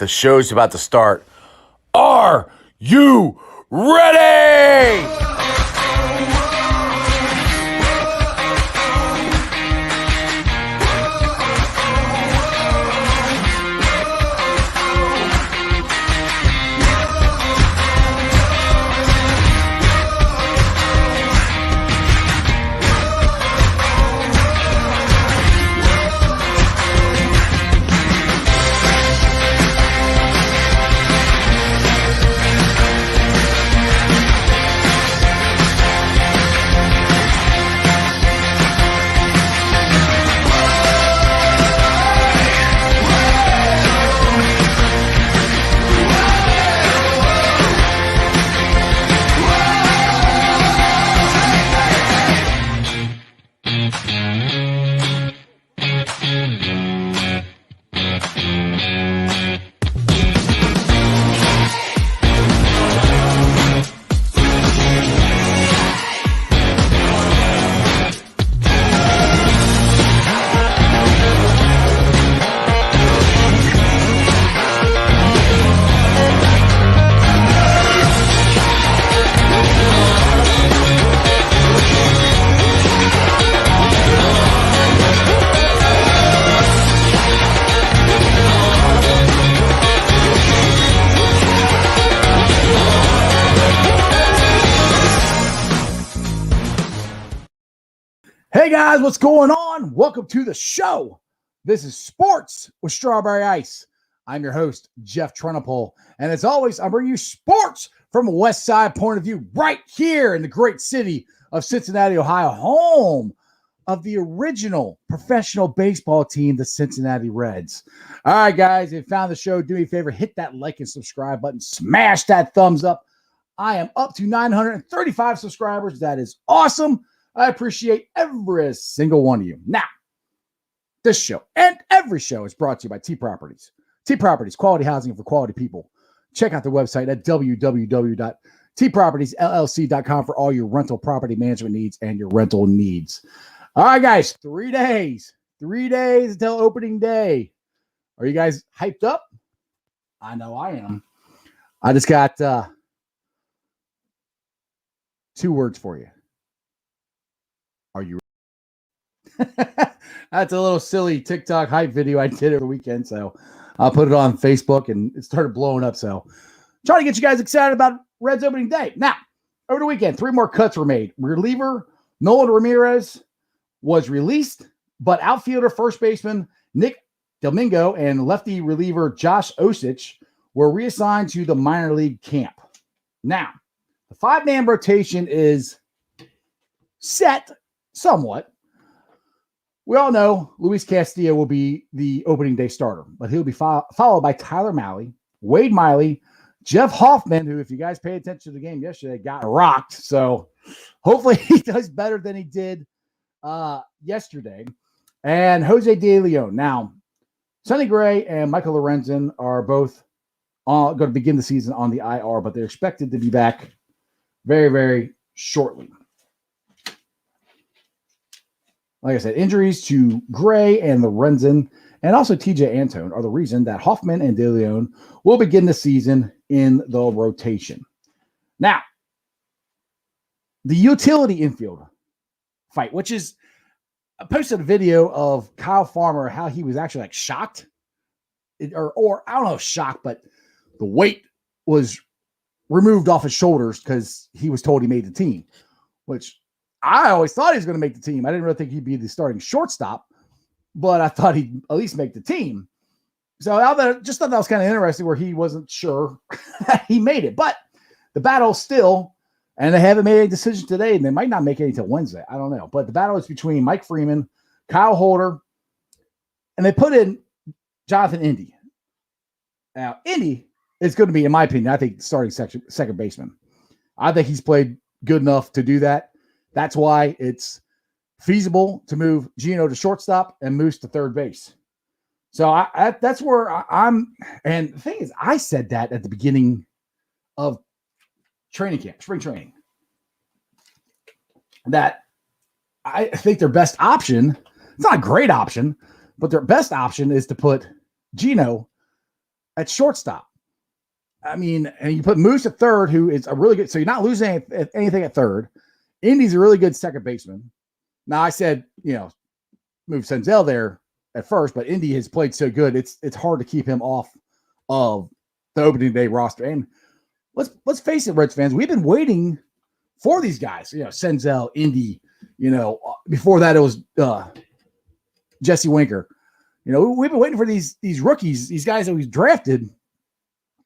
The show's about to start. Are you ready? Hey guys, what's going on? Welcome to the show. This is Sports with Strawberry Ice. I'm your host, Jeff Trenopole. And as always, I bring you sports from a West Side point of view right here in the great city of Cincinnati, Ohio, home of the original professional baseball team, the Cincinnati Reds. All right, guys, if you found the show, do me a favor, hit that like and subscribe button, smash that thumbs up. I am up to 935 subscribers. That is awesome. I appreciate every single one of you. Now, this show and every show is brought to you by T Properties. T Properties, quality housing for quality people. Check out the website at www.tpropertiesllc.com for all your rental property management needs and your rental needs. All right, guys, 3 days. 3 days until opening day. Are you guys hyped up? I know I am. I just got 2 words for you. Are you ready? That's a little silly TikTok hype video I did over the weekend, so I'll put it on Facebook, and it started blowing up. So trying to get you guys excited about Reds opening day. Now, over the weekend, 3 more cuts were made. Reliever Nolan Ramirez was released, but outfielder first baseman Nick Domingo and lefty reliever Josh Osich were reassigned to the minor league camp. Now, the 5-man rotation is set somewhat. We all know Luis Castillo will be the opening day starter, but he'll be followed by Tyler Mahle, Wade Miley, Jeff Hoffman, who, if you guys pay attention to the game yesterday, got rocked. So hopefully he does better than he did yesterday. And Jose De Leon. Now, Sonny Gray and Michael Lorenzen are both going to begin the season on the IR, but they're expected to be back very, very shortly. Like I said, injuries to Gray and Lorenzen and also TJ Antone are the reason that Hoffman and De Leon will begin the season in the rotation. Now, the utility infield fight, which is, I posted a video of Kyle Farmer, how he was actually like shocked, or I don't know, shocked, but the weight was removed off his shoulders because he was told he made the team, which I always thought he was going to make the team. I didn't really think he'd be the starting shortstop, but I thought he'd at least make the team. So I just thought that was kind of interesting where he wasn't sure that he made it. But the battle still, and they haven't made any decision today, and they might not make any until Wednesday. I don't know. But the battle is between Mike Freeman, Kyle Holder, and they put in Jonathan Indy. Now, Indy is going to be, in my opinion, I think, starting second baseman. I think he's played good enough to do that. That's why it's feasible to move Gino to shortstop and Moose to third base. So that's where I'm. And the thing is, I said that at the beginning of training camp, spring training, that I think their best option, it's not a great option, but their best option is to put Gino at shortstop. I mean, and you put Moose at third, who is a really good. So you're not losing anything at third. Indy's a really good second baseman. Now I said, move Senzel there at first, but Indy has played so good, it's hard to keep him off of the opening day roster. And let's face it, Reds fans, we've been waiting for these guys. Senzel, Indy. Before that it was Jesse Winker. We've been waiting for these rookies, these guys that we've drafted,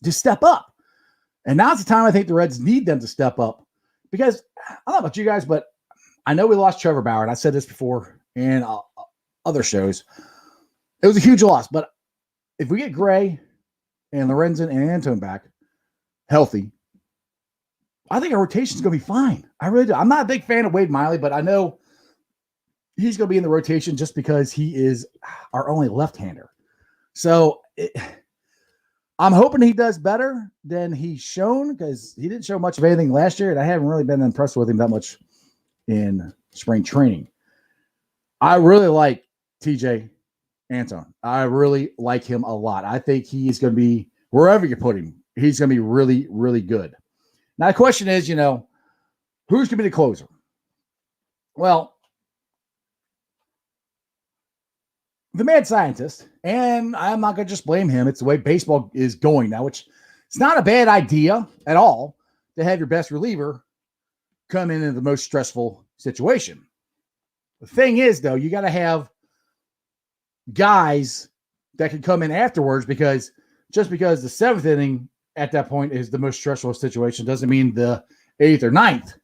to step up. And now's the time I think the Reds need them to step up, because I don't know about you guys, but I know we lost Trevor Bauer, and I said this before in other shows. It was a huge loss, but if we get Gray and Lorenzen and Antone back healthy, I think our rotation is going to be fine. I really do. I'm not a big fan of Wade Miley, but I know he's going to be in the rotation just because he is our only left-hander. So I'm hoping he does better than he's shown, because he didn't show much of anything last year, and I haven't really been impressed with him that much in spring training. I really like TJ Antone. I really like him a lot. I think he is going to be, wherever you put him, he's going to be really, really good. Now, the question is, who's going to be the closer? Well, the mad scientist, and I'm not going to just blame him. It's the way baseball is going now, which it's not a bad idea at all to have your best reliever come in the most stressful situation. The thing is, though, you got to have guys that can come in afterwards, because just because the seventh inning at that point is the most stressful situation doesn't mean the eighth or ninth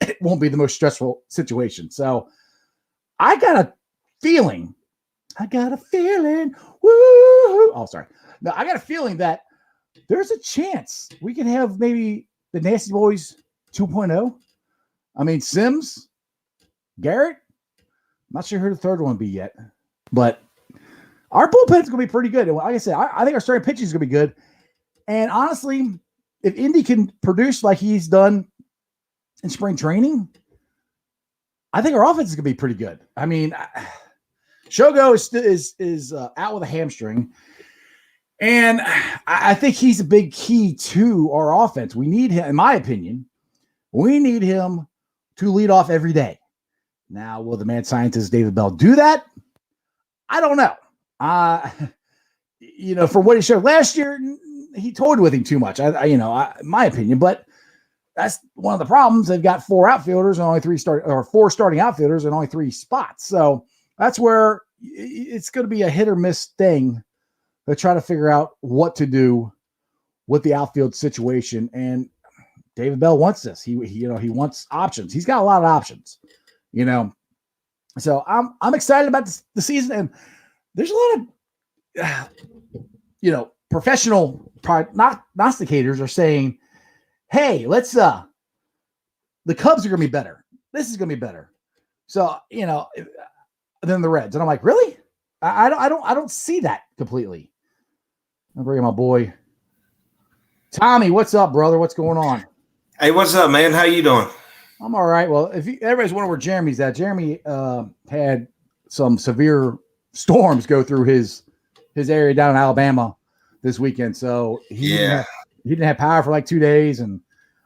it won't be the most stressful situation. So I got a feeling. Woo! Oh, sorry. No, I got a feeling that there's a chance we can have maybe the Nasty Boys 2.0. I mean, Sims, Garrett. I'm not sure who the third one will be yet, but our bullpen's going to be pretty good. And like I said, I think our starting pitching is going to be good. And honestly, if Indy can produce like he's done in spring training, I think our offense is going to be pretty good. I mean, Shogo is out with a hamstring, and I think he's a big key to our offense. We need him, in my opinion, we need him to lead off every day. Now, will the mad scientist David Bell do that? I don't know. For what he showed last year, he toyed with him too much. My opinion, but that's one of the problems. They've got four outfielders and only four starting outfielders and only three spots. So that's where it's going to be a hit or miss thing to try to figure out what to do with the outfield situation. And David Bell wants this. He wants options. He's got a lot of options, So I'm excited about the season, and there's a lot of professional prognosticators are saying, hey, let's the Cubs are going to be better. This is going to be better. So, than the Reds. And I'm like, really? I don't see that completely. I'm bringing my boy Tommy. What's up, brother? What's going on? Hey, what's up, man? How you doing? I'm all right. Well, if everybody's wondering where Jeremy's at, Jeremy had some severe storms go through his area down in Alabama this weekend. So he didn't have power for like 2 days, and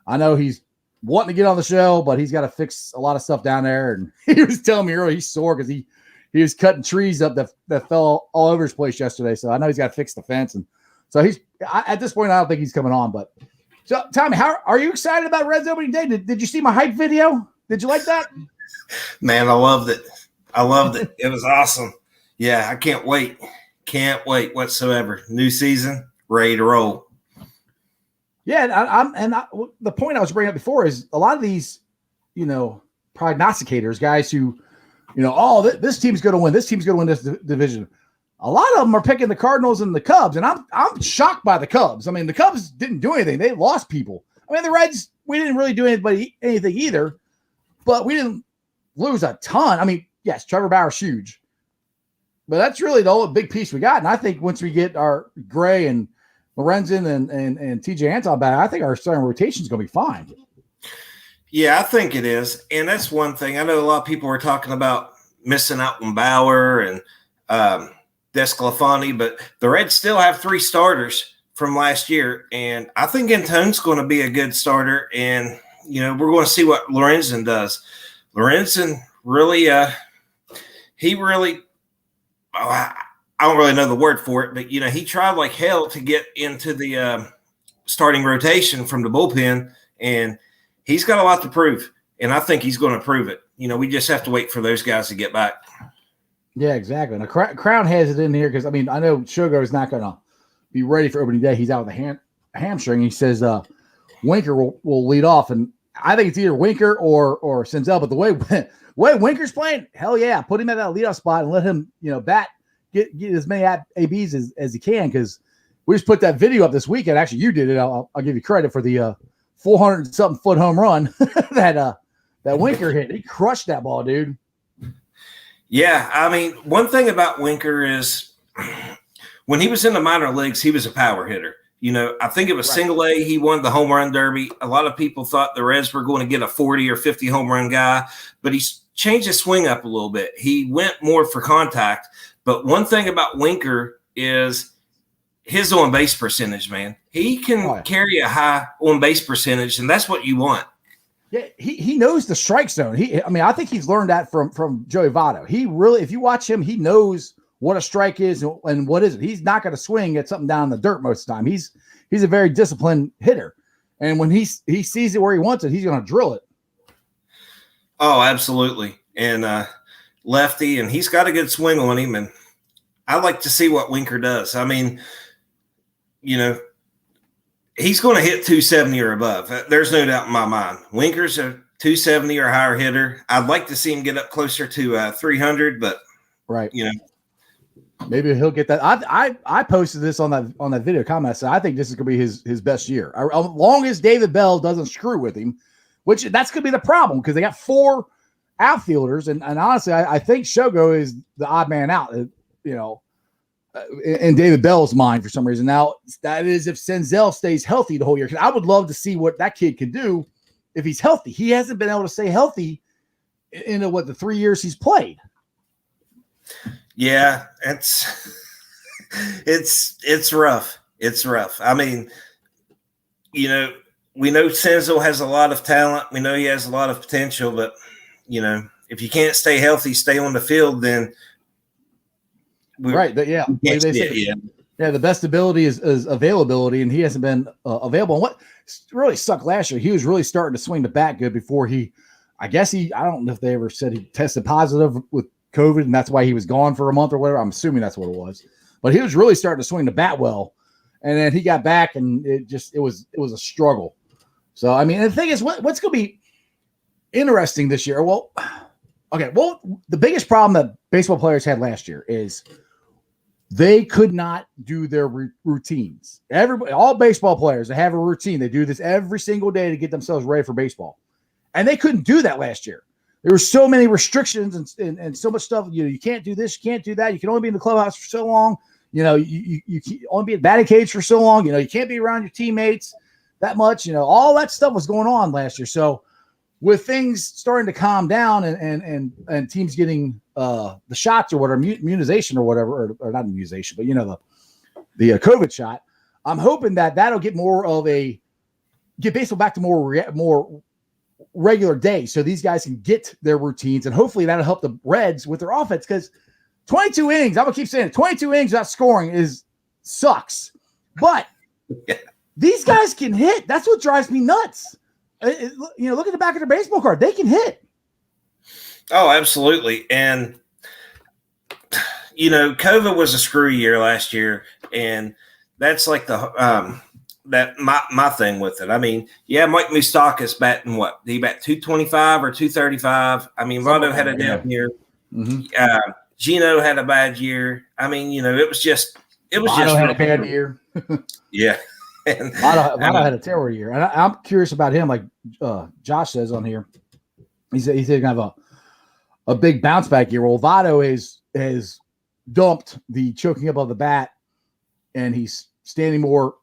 I know he's wanting to get on the show, but he's got to fix a lot of stuff down there. And he was telling me earlier he's sore because he was cutting trees up that fell all over his place yesterday. So I know he's got to fix the fence, and so at this point I don't think he's coming on. But so Tommy, how are you excited about Reds opening day? Did you see my hype video? Did you like that? Man, I loved it. It was awesome. Yeah, I can't wait. Can't wait whatsoever. New season, ready to roll. Yeah, the point I was bringing up before is a lot of these, prognosticators, guys who, this team's going to win. This team's going to win this division. A lot of them are picking the Cardinals and the Cubs, and I'm shocked by the Cubs. I mean, the Cubs didn't do anything; they lost people. I mean, the Reds, we didn't really do anything either, but we didn't lose a ton. I mean, yes, Trevor Bauer's huge, but that's really the only big piece we got. And I think once we get our Gray and Lorenzen and TJ Antone back, I think our starting rotation is going to be fine. Yeah, I think it is. And that's one thing. I know a lot of people were talking about missing out on Bauer and Desclafani, but the Reds still have 3 starters from last year, and I think Antone's going to be a good starter, and we're going to see what Lorenzen does. Lorenzen really, I don't really know the word for it, but he tried like hell to get into the starting rotation from the bullpen, and he's got a lot to prove, and I think he's going to prove it. We just have to wait for those guys to get back. Yeah, exactly. Now, Crown has it in here because, I know Shogo is not going to be ready for opening day. He's out with a hamstring. He says Winker will lead off, and I think it's either Winker or Senzel. But the way Winker's playing, hell yeah, put him at that leadoff spot and let him, bat, get as many ABs as he can, because we just put that video up this weekend. Actually, you did it. I'll give you credit for the 400-something foot home run that Winker hit. He crushed that ball, dude. Yeah, one thing about Winker is when he was in the minor leagues, he was a power hitter. I think it was single A. He won the home run derby. A lot of people thought the Reds were going to get a 40 or 50 home run guy, but he's changed his swing up a little bit. He went more for contact. But one thing about Winker is his on-base percentage, man. He can carry a high on-base percentage, and that's what you want. Yeah, he knows the strike zone. I think he's learned that from Joey Votto. He really, if you watch him, he knows what a strike is and what isn't. He's not going to swing at something down in the dirt most of the time. He's a very disciplined hitter, and when he sees it where he wants it, he's going to drill it. Oh, absolutely. And lefty, and he's got a good swing on him, and I like to see what Winker does. He's going to hit 270 or above. There's no doubt in my mind. Winker's a 270 or higher hitter. I'd like to see him get up closer to 300, but maybe he'll get that. I posted this on that video comment. I said I think this is going to be his best year, as long as David Bell doesn't screw with him, which that's going to be the problem because they got 4 outfielders, and honestly, I think Shogo is the odd man out. In David Bell's mind for some reason. Now, that is if Senzel stays healthy the whole year. I would love to see what that kid can do if he's healthy. He hasn't been able to stay healthy in the 3 years he's played. Yeah, it's rough. It's rough. We know Senzel has a lot of talent. We know he has a lot of potential, but if you can't stay healthy, stay on the field, then the best ability is availability, and he hasn't been available. And what really sucked last year, he was really starting to swing the bat good before I don't know if they ever said he tested positive with COVID, and that's why he was gone for a month or whatever. I'm assuming that's what it was. But he was really starting to swing the bat well, and then he got back, and it was a struggle. So, the thing is, what's going to be interesting this year? Well, the biggest problem that baseball players had last year is they could not do their routines. All baseball players, they have a routine. They do this every single day to get themselves ready for baseball. And they couldn't do that last year. There were so many restrictions and so much stuff. You can't do this, you can't do that. You can only be in the clubhouse for so long. You can only be in the batting cage for so long. You can't be around your teammates that much. All that stuff was going on last year. So with things starting to calm down and teams getting the shots or whatever, immunization or whatever, or not immunization, but the COVID shot, I'm hoping that'll get get baseball back to more regular day, so these guys can get their routines, and hopefully that'll help the Reds with their offense. Because 22 innings, I'm gonna keep saying it, 22 innings without scoring sucks, but these guys can hit. That's what drives me nuts. Look at the back of their baseball card. They can hit. Oh, absolutely. And, COVID was a screw year last year. And that's like my thing with it. Mike Moustakas batting what? Did he bat 225 or 235? Votto had a down year. Mm-hmm. Gino had a bad year. It was just had a bad year. Yeah. Votto had a terrible year, and I'm curious about him. Like Josh says on here, he's going to have a big bounce back year. Well, Votto has dumped the choking up of the bat, and he's standing more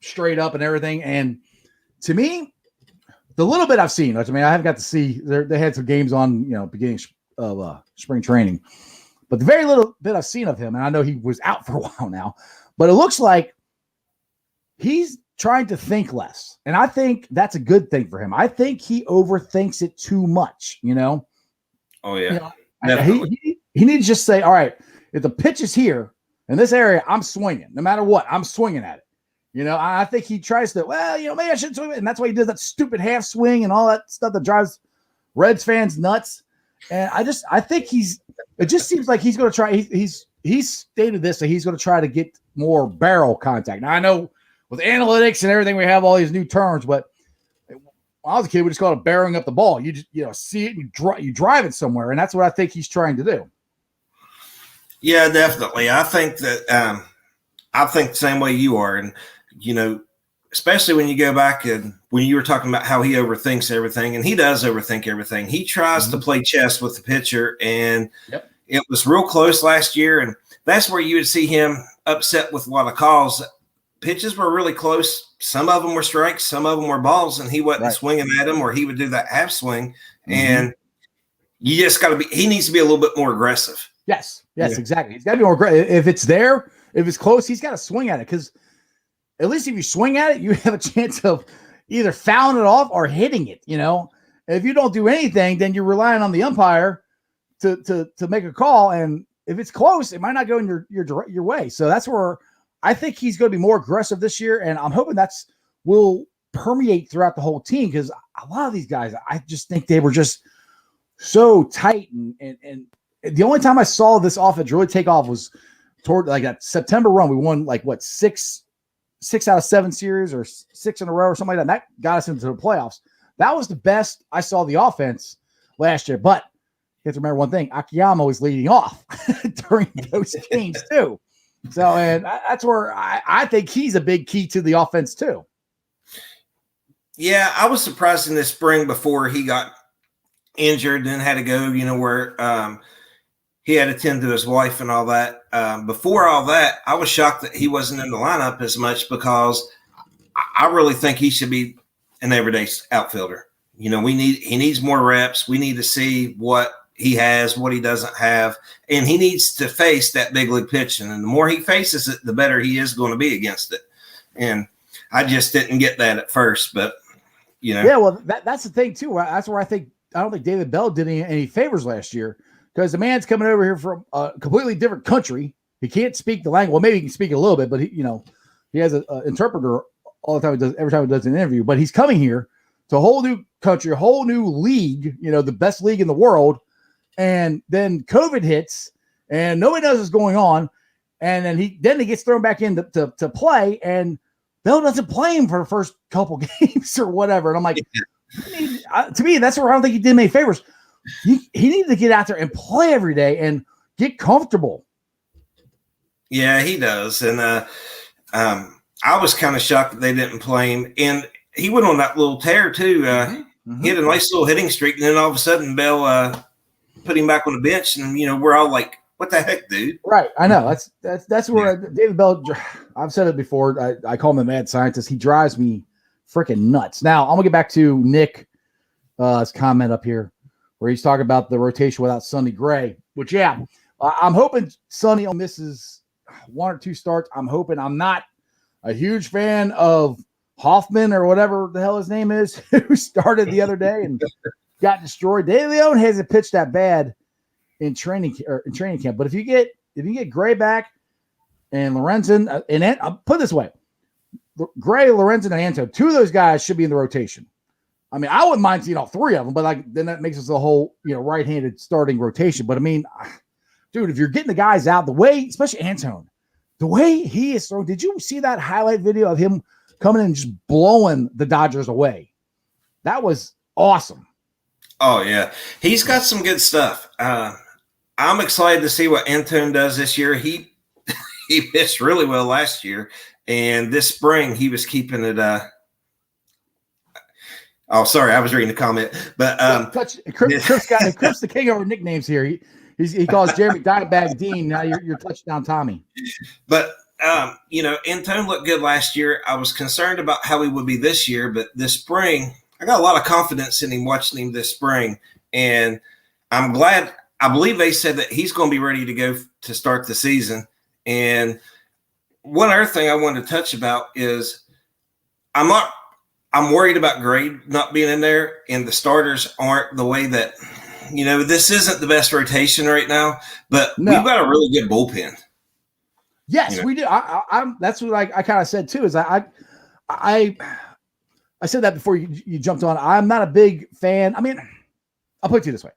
straight up and everything. And to me, the little bit I've seen, I haven't got to see. They had some games on, beginning of spring training, But the very little bit I've seen of him, and I know he was out for a while now, but it looks like he's trying to think less. And I think that's a good thing for him. I think he overthinks it too much, you know? Oh, yeah. You know, he needs to just say, all right, if the pitch is here in this area, I'm swinging. No matter what, I'm swinging at it. You know, I think he tries to, well, you know, maybe I shouldn't swing it. And that's why he does that stupid half swing and all that stuff that drives Reds fans nuts. And I think it just seems like he's going to try. He's stated this, that he's going to try to get more barrel contact. Now, I know with analytics and everything, we have all these new terms, but when I was a kid, we just called it barreling up the ball. You just, you know, see it, and you drive it somewhere. And that's what I think he's trying to do. Yeah, definitely. I think that, I think the same way you are. And, you know, especially when you go back and when you were talking about how he overthinks everything, and he does overthink everything. He tries to play chess with the pitcher, and it was real close last year. And that's where you would see him upset with a lot of calls. Pitches were really close. Some of them were strikes, some of them were balls, and he wasn't swinging at them, or he would do that half swing. And you just got to he needs to be a little bit more aggressive. Yes, exactly. He's got to be more aggressive. If it's there, if it's close, he's got to swing at it, because at least if you swing at it, you have a chance of either fouling it off or hitting it, you know. And if you don't do anything, then you're relying on the umpire to make a call. And if it's close, it might not go in your way. So that's where I think he's going to be more aggressive this year. And I'm hoping will permeate throughout the whole team, because a lot of these guys, I just think they were just so tight. And the only time I saw this offense really take off was toward like that September run. We won like what, six out of 7 series, or 6 in a row or something like that. And that got us into the playoffs. That was the best I saw the offense last year. But you have to remember one thing: Akiyama was leading off during those games too. So, and that's where I think he's a big key to the offense too. Yeah, I was surprised in this spring before he got injured and had to go, you know, where he had to tend to his wife and all that. Before all that, I was shocked that he wasn't in the lineup as much, because I really think he should be an everyday outfielder. You know, he needs more reps. We need to see what he has, what he doesn't have, and he needs to face that big league pitching. And the more he faces it, the better he is going to be against it. And I just didn't get that at first, but you know. Yeah, well, that's the thing too. That's where I don't think David Bell did any favors last year, because the man's coming over here from a completely different country. He can't speak the language. Well, maybe he can speak it a little bit, but he has an interpreter all the time. Every time he does an interview, but he's coming here to a whole new country, a whole new league, you know, the best league in the world. And then COVID hits and nobody knows what's going on. And then he gets thrown back in to play, and Bell doesn't play him for the first couple games or whatever. And I'm like, to me, that's where I don't think he did me any favors. He needed to get out there and play every day and get comfortable. Yeah, he does. And I was kind of shocked that they didn't play him. And he went on that little tear too. He had a nice little hitting streak, and then all of a sudden Bell put him back on the bench, and you know, we're all like, what the heck, dude? Right. I know. That's where David Bell, I've said it before. I call him the mad scientist. He drives me freaking nuts. Now I'm gonna get back to Nick's comment up here, where he's talking about the rotation without Sonny Gray, which, I'm hoping Sonny misses 1 or 2 starts. I'm hoping. I'm not a huge fan of Hoffman, or whatever the hell his name is, who started the other day and got destroyed. De Leon hasn't pitched that bad in training camp. But if you get Gray back and Lorenzen, and I'll put it this way: Gray, Lorenzen, and Anto, 2 of those guys should be in the rotation. I mean, I wouldn't mind seeing all 3 of them, but then that makes us a whole, you know, right-handed starting rotation. But I mean, dude, if you're getting the guys out, the way, especially Antone, the way he is throwing, did you see that highlight video of him coming in and just blowing the Dodgers away? That was awesome. Oh, yeah. He's got some good stuff. I'm excited to see what Antone does this year. He pitched really well last year, and this spring he was keeping it oh, sorry, I was reading the comment. But Chris the king over nicknames here. He calls Jeremy Dimebag Dean. Now you're touchdown Tommy. But you know, Antone looked good last year. I was concerned about how he would be this year, but this spring I got a lot of confidence in him watching him this spring, and I'm glad I believe they said that he's going to be ready to go to start the season. And one other thing I wanted to touch about is I'm worried about Gray not being in there, and the starters aren't the way that, this isn't the best rotation right now, but we've got a really good bullpen. Yes, we do. That's what I kind of said too, is I said that before you jumped on. I'm not a big fan. I mean, I'll put it to you this way.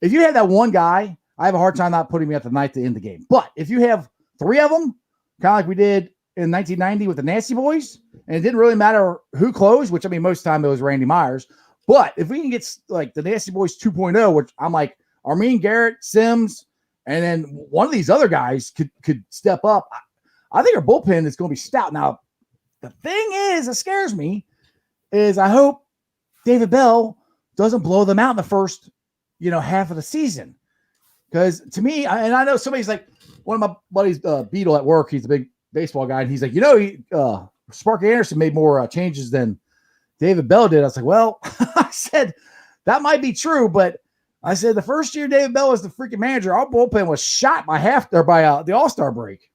If you had that one guy, I have a hard time not putting him at the night to end the game. But if you have three of them, kind of like we did in 1990 with the Nasty Boys, and it didn't really matter who closed, which, I mean, most of the time it was Randy Myers. But if we can get like the Nasty Boys 2.0, which I'm like Armin Garrett, Sims, and then one of these other guys could step up, I think our bullpen is going to be stout. Now, the thing is, that scares me, is I hope David Bell doesn't blow them out in the first, half of the season. Because to me, and I know somebody's like, one of my buddies, Beetle at work, he's a big baseball guy, and he's like, Sparky Anderson made more changes than David Bell did. I was like, well, I said, that might be true, but I said the first year David Bell was the freaking manager, our bullpen was shot by the All-Star break.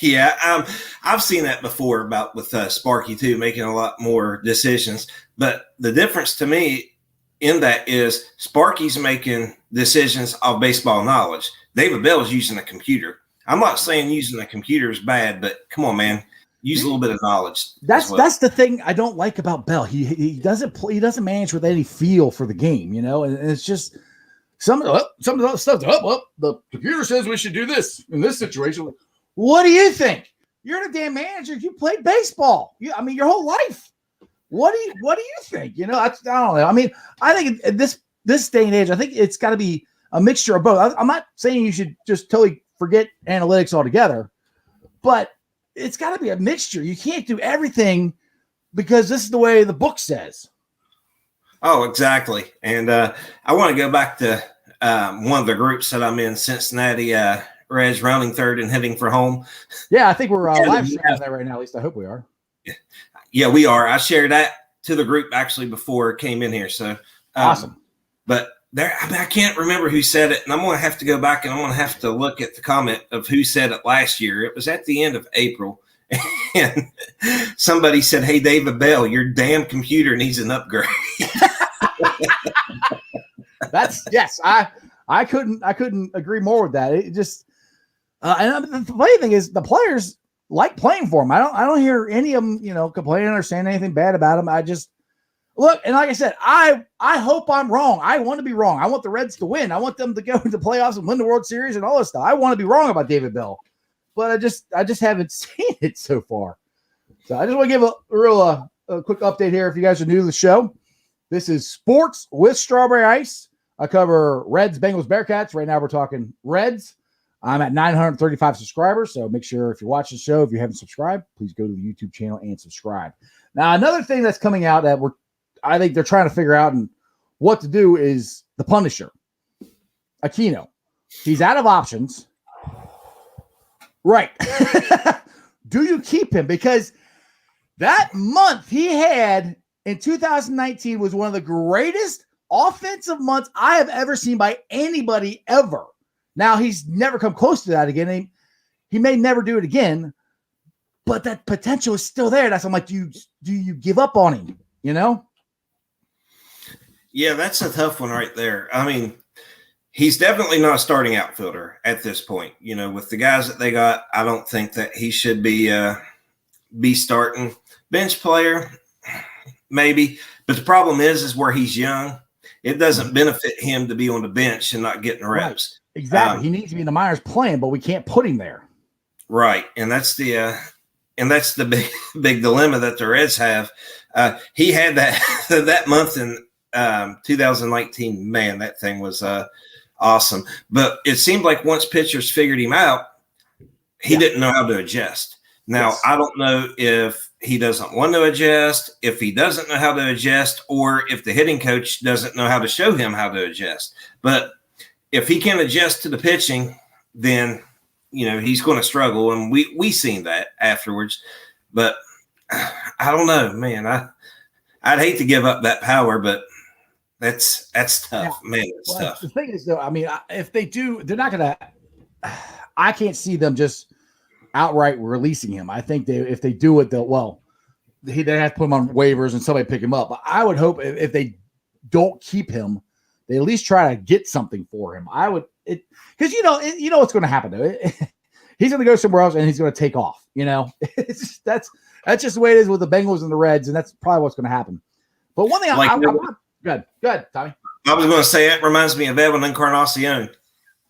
Yeah, I've seen that before with Sparky too, making a lot more decisions. But the difference to me in that is Sparky's making decisions of baseball knowledge. David Bell is using a computer. I'm not saying using a computer is bad, but come on, man, use a little bit of knowledge. That's the thing I don't like about Bell. He doesn't play. He doesn't manage with any feel for the game, and it's just some of the stuff. The computer says we should do this in this situation. What do you think? You're the damn manager. You played baseball. Your whole life. What do you think? I don't know. I mean, I think in this day and age, I think it's got to be a mixture of both. I'm not saying you should just totally forget analytics altogether, but it's got to be a mixture. You can't do everything because this is the way the book says. Oh, exactly. And I want to go back to one of the groups that I'm in, Cincinnati Reds, rounding third and heading for home. Yeah, I think we're live streaming there right now. At least I hope we are. Yeah, we are. I shared that to the group actually before it came in here. So awesome. But I can't remember who said it, and I'm going to have to go back and I'm going to have to look at the comment of who said it last year. It was at the end of April, and somebody said, "Hey, David Bell, your damn computer needs an upgrade." Yes. I couldn't agree more with that. It just and the funny thing is the players like playing for him. I don't hear any of them, complaining or saying anything bad about him. I just look, and like I said, I hope I'm wrong. I want to be wrong. I want the Reds to win. I want them to go into playoffs and win the World Series and all this stuff. I want to be wrong about David Bell, but I just haven't seen it so far. So I just want to give a real quick update here. If you guys are new to the show, this is Sports with Strawberry Ice. I cover Reds, Bengals, Bearcats. Right now we're talking Reds. I'm at 935 subscribers, so make sure if you're watching the show, if you haven't subscribed, please go to the YouTube channel and subscribe. Now, another thing that's coming out that I think they're trying to figure out and what to do is the Punisher, Aquino. He's out of options. Right. Do you keep him? Because that month he had in 2019 was one of the greatest offensive months I have ever seen by anybody ever. Now, he's never come close to that again. He may never do it again, but that potential is still there. I'm like, do you give up on him? Yeah, that's a tough one right there. I mean, he's definitely not a starting outfielder at this point. With the guys that they got, I don't think that he should be starting. Bench player, maybe. But the problem is where he's young, it doesn't benefit him to be on the bench and not getting reps. Right. Exactly. He needs to be in the minors playing, but we can't put him there. Right. And that's the big dilemma that the Reds have. He had that month in 2019. Man, that thing was awesome. But it seemed like once pitchers figured him out, he didn't know how to adjust. Now, yes. I don't know if he doesn't want to adjust, if he doesn't know how to adjust, or if the hitting coach doesn't know how to show him how to adjust. But if he can adjust to the pitching, then, he's going to struggle. And we seen that afterwards. But I don't know, man. I'd hate to give up that power, but That's tough, man. It's tough. The thing is, though, I mean, if they do, they're not gonna. I can't see them just outright releasing him. I think if they do it, they have to put him on waivers and somebody pick him up. But I would hope if they don't keep him, they at least try to get something for him. I would, because what's going to happen though. He's going to go somewhere else and he's going to take off. That's just the way it is with the Bengals and the Reds, and that's probably what's going to happen. But one thing, good, Tommy. I was going to say it reminds me of Evan Encarnacion.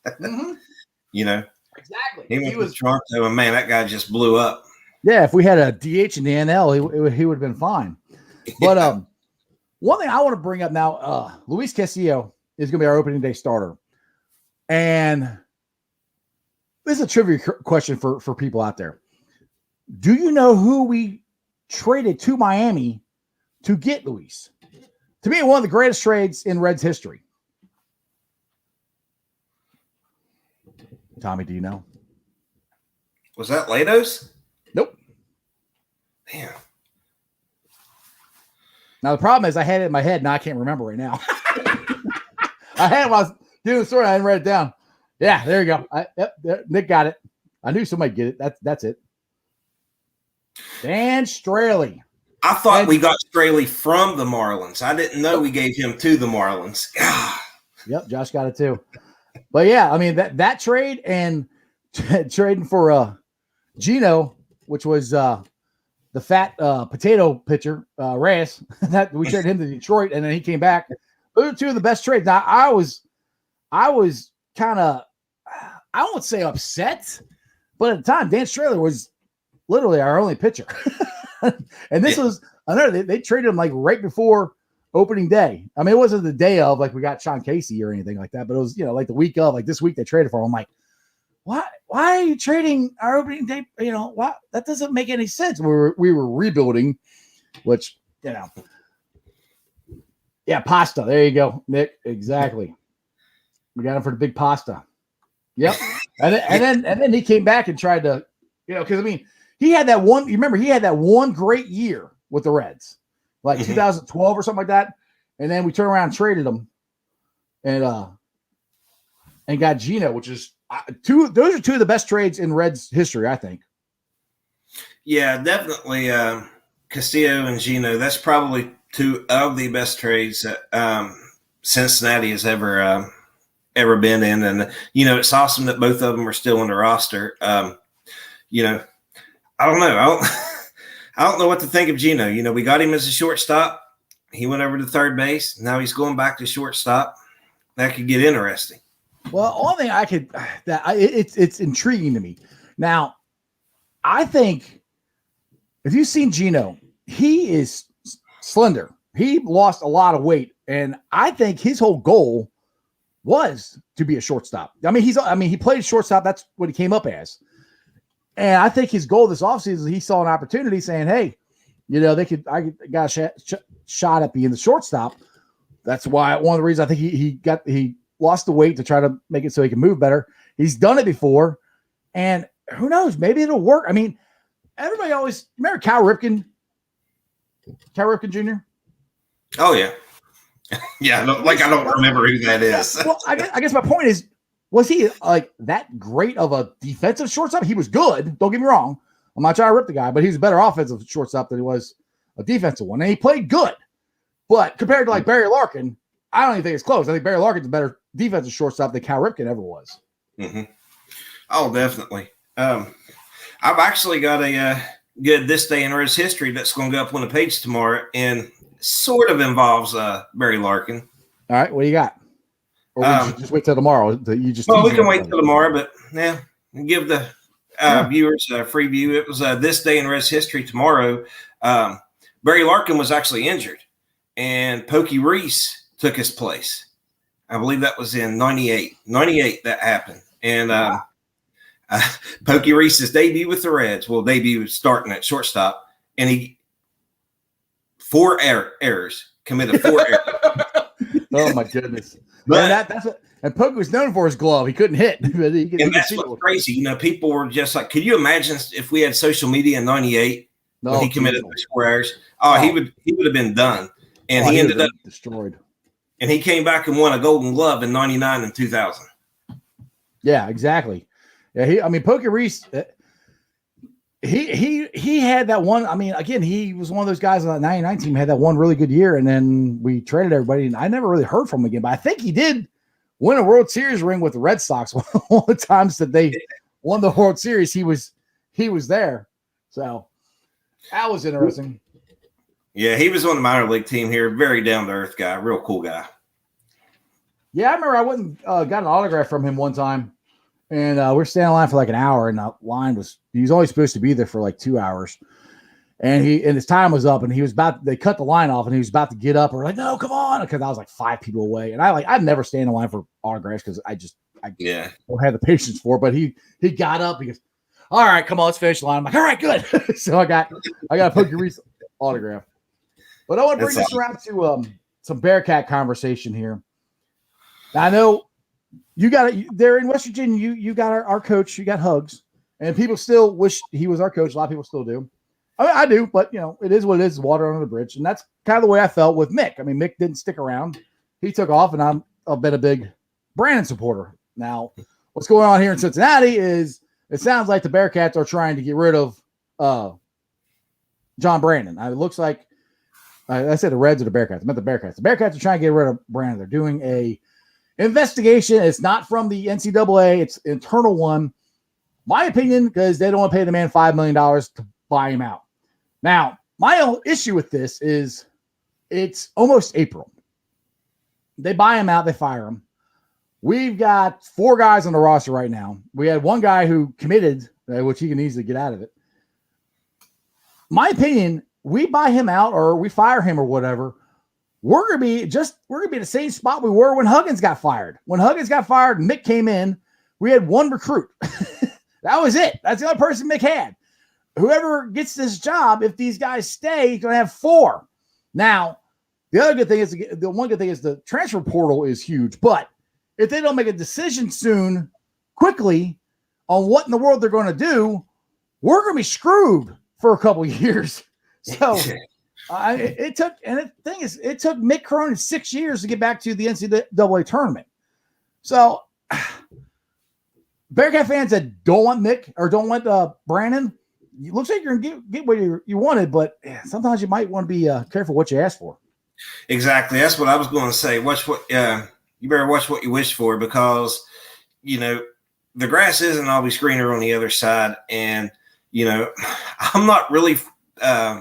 Mm-hmm. Exactly. He went to Toronto, and man, that guy just blew up. Yeah, if we had a DH in the NL, he would have been fine. But one thing I want to bring up now, Luis Castillo is going to be our opening day starter, and this is a trivia question for people out there. Do you know who we traded to Miami to get Luis? To me, one of the greatest trades in Reds history. Tommy, do you know? Was that Latos? Nope. Damn. Now, the problem is I had it in my head, and I can't remember right now. I had it while I was doing the story. I didn't write it down. Yeah, there you go. Nick got it. I knew somebody get it. That's it. Dan Straley. I thought we got Straley from the Marlins. I didn't know we gave him to the Marlins. God. Yep, Josh got it too. But yeah, I mean that trade and trading for Gino, which was the fat potato pitcher, Reyes, that we traded him to Detroit, and then he came back. Those are two of the best trades. Now I was kind of, I won't say upset, but at the time Dan Straley was literally our only pitcher. And this was another, they traded him like right before opening day. I mean, it wasn't the day of like we got Sean Casey or anything like that, but it was, like the week of, like this week they traded for him. I'm like, why are you trading our opening day? What? That doesn't make any sense. We were rebuilding, which, yeah, pasta. There you go, Nick. Exactly. We got him for the big pasta. Yep. and then he came back and tried to, because I mean, he had that one. You remember he had that one great year with the Reds, like 2012 or something like that. And then we turned around and traded him, and got Gino, which is those are two of the best trades in Reds history, I think. Yeah, definitely. Castillo and Gino. That's probably two of the best trades that Cincinnati has ever been in, and it's awesome that both of them are still on the roster. I don't know. I don't know what to think of Gino. We got him as a shortstop. He went over to third base. Now he's going back to shortstop. That could get interesting. Well, only thing it's intriguing to me. Now, I think if you've seen Gino, he is slender. He lost a lot of weight, and I think his whole goal was to be a shortstop. I mean, he played shortstop. That's what he came up as. And I think his goal this offseason, he saw an opportunity saying, hey, I got a shot at being the shortstop. That's why one of the reasons I think he lost the weight to try to make it so he can move better. He's done it before. And who knows, maybe it'll work. I mean, everybody always remember Cal Ripken Jr.? Oh, yeah. Yeah, I don't remember who that is. Well, I guess my point is, was he like that great of a defensive shortstop? He was good. Don't get me wrong. I'm not trying to rip the guy, but he was a better offensive shortstop than he was a defensive one. And he played good. But compared to like Barry Larkin, I don't even think it's close. I think Barry Larkin's a better defensive shortstop than Cal Ripken ever was. Mm-hmm. Oh, definitely. I've actually got a good This Day in Reds History that's going to go up on the page tomorrow and sort of involves Barry Larkin. All right. What do you got? Or we just wait till tomorrow? We can wait till tomorrow, but yeah, give the viewers a free view. It was This Day in Reds History tomorrow. Barry Larkin was actually injured, and Pokey Reese took his place. I believe that was in 98. 98 that happened. And Pokey Reese's debut with the Reds, debut was starting at shortstop, and he committed 4 errors. Oh, my goodness. But that's what, and Pokey was known for his glove. He couldn't hit. And that's what's crazy. People were just like, could you imagine if we had social media in 98 when he committed 4 errors? Oh, he would have been done. And he ended up destroyed. And he came back and won a Golden Glove in 99 and 2000. Yeah, exactly. Yeah, Pokey Reese, he had that one. I mean, again, he was one of those guys on that 99 team, had that one really good year, and then we traded everybody, and I never really heard from him again. But I think he did win a World Series ring with the Red Sox. One of the times that they won the World Series, he was there. So that was interesting. Yeah, he was on the minor league team here. Very down-to-earth guy. Real cool guy. Yeah, I remember I went and got an autograph from him one time. And we're standing in line for like an hour, and the line he was only supposed to be there for like 2 hours. And his time was up, and they cut the line off, and he was about to get up. And we're like, no, come on. Because I was like 5 people away. And I'd never stand in line for autographs because I don't have the patience for it. But he got up, he goes, all right, come on, let's finish the line. I'm like, all right, good. So I got a Pokey Reese autograph. But I want to bring this around to some Bearcat conversation here. Now, I know you got it there in West Virginia. You got our coach. You got Hugs, and people still wish he was our coach. A lot of people still do. I do, but it is what it is. Water under the bridge, and that's kind of the way I felt with Mick. I mean, Mick didn't stick around. He took off, and I've been a big Brandon supporter. Now, what's going on here in Cincinnati is it sounds like the Bearcats are trying to get rid of John Brandon. It looks like I said the Reds or the Bearcats. I meant the Bearcats. The Bearcats are trying to get rid of Brandon. They're doing a investigation. It's not from the NCAA. It's an internal one. My opinion, because they don't want to pay the man $5 million to buy him out. Now, my own issue with this is it's almost April. They buy him out. They fire him. We've got 4 guys on the roster right now. We had one guy who committed, which he can easily get out of it. My opinion, we buy him out or we fire him or whatever, we're gonna be in the same spot we were when Huggins got fired. When Huggins got fired and Mick came in, we had 1 recruit. That was it. That's the only person Mick had. Whoever gets this job, if these guys stay, he's gonna have 4. Now, the one good thing is the transfer portal is huge, but if they don't make a decision soon, quickly, on what in the world they're going to do, we're going to be screwed for a couple of years. So it took Mick Cronin 6 years to get back to the NCAA tournament. So Bearcat fans that don't want Mick or don't want Brandon, it looks like you're going to get what you wanted, but sometimes you might want to be careful what you ask for. Exactly. That's what I was going to say. You better watch what you wish for because, the grass isn't always greener on the other side. And, I'm not really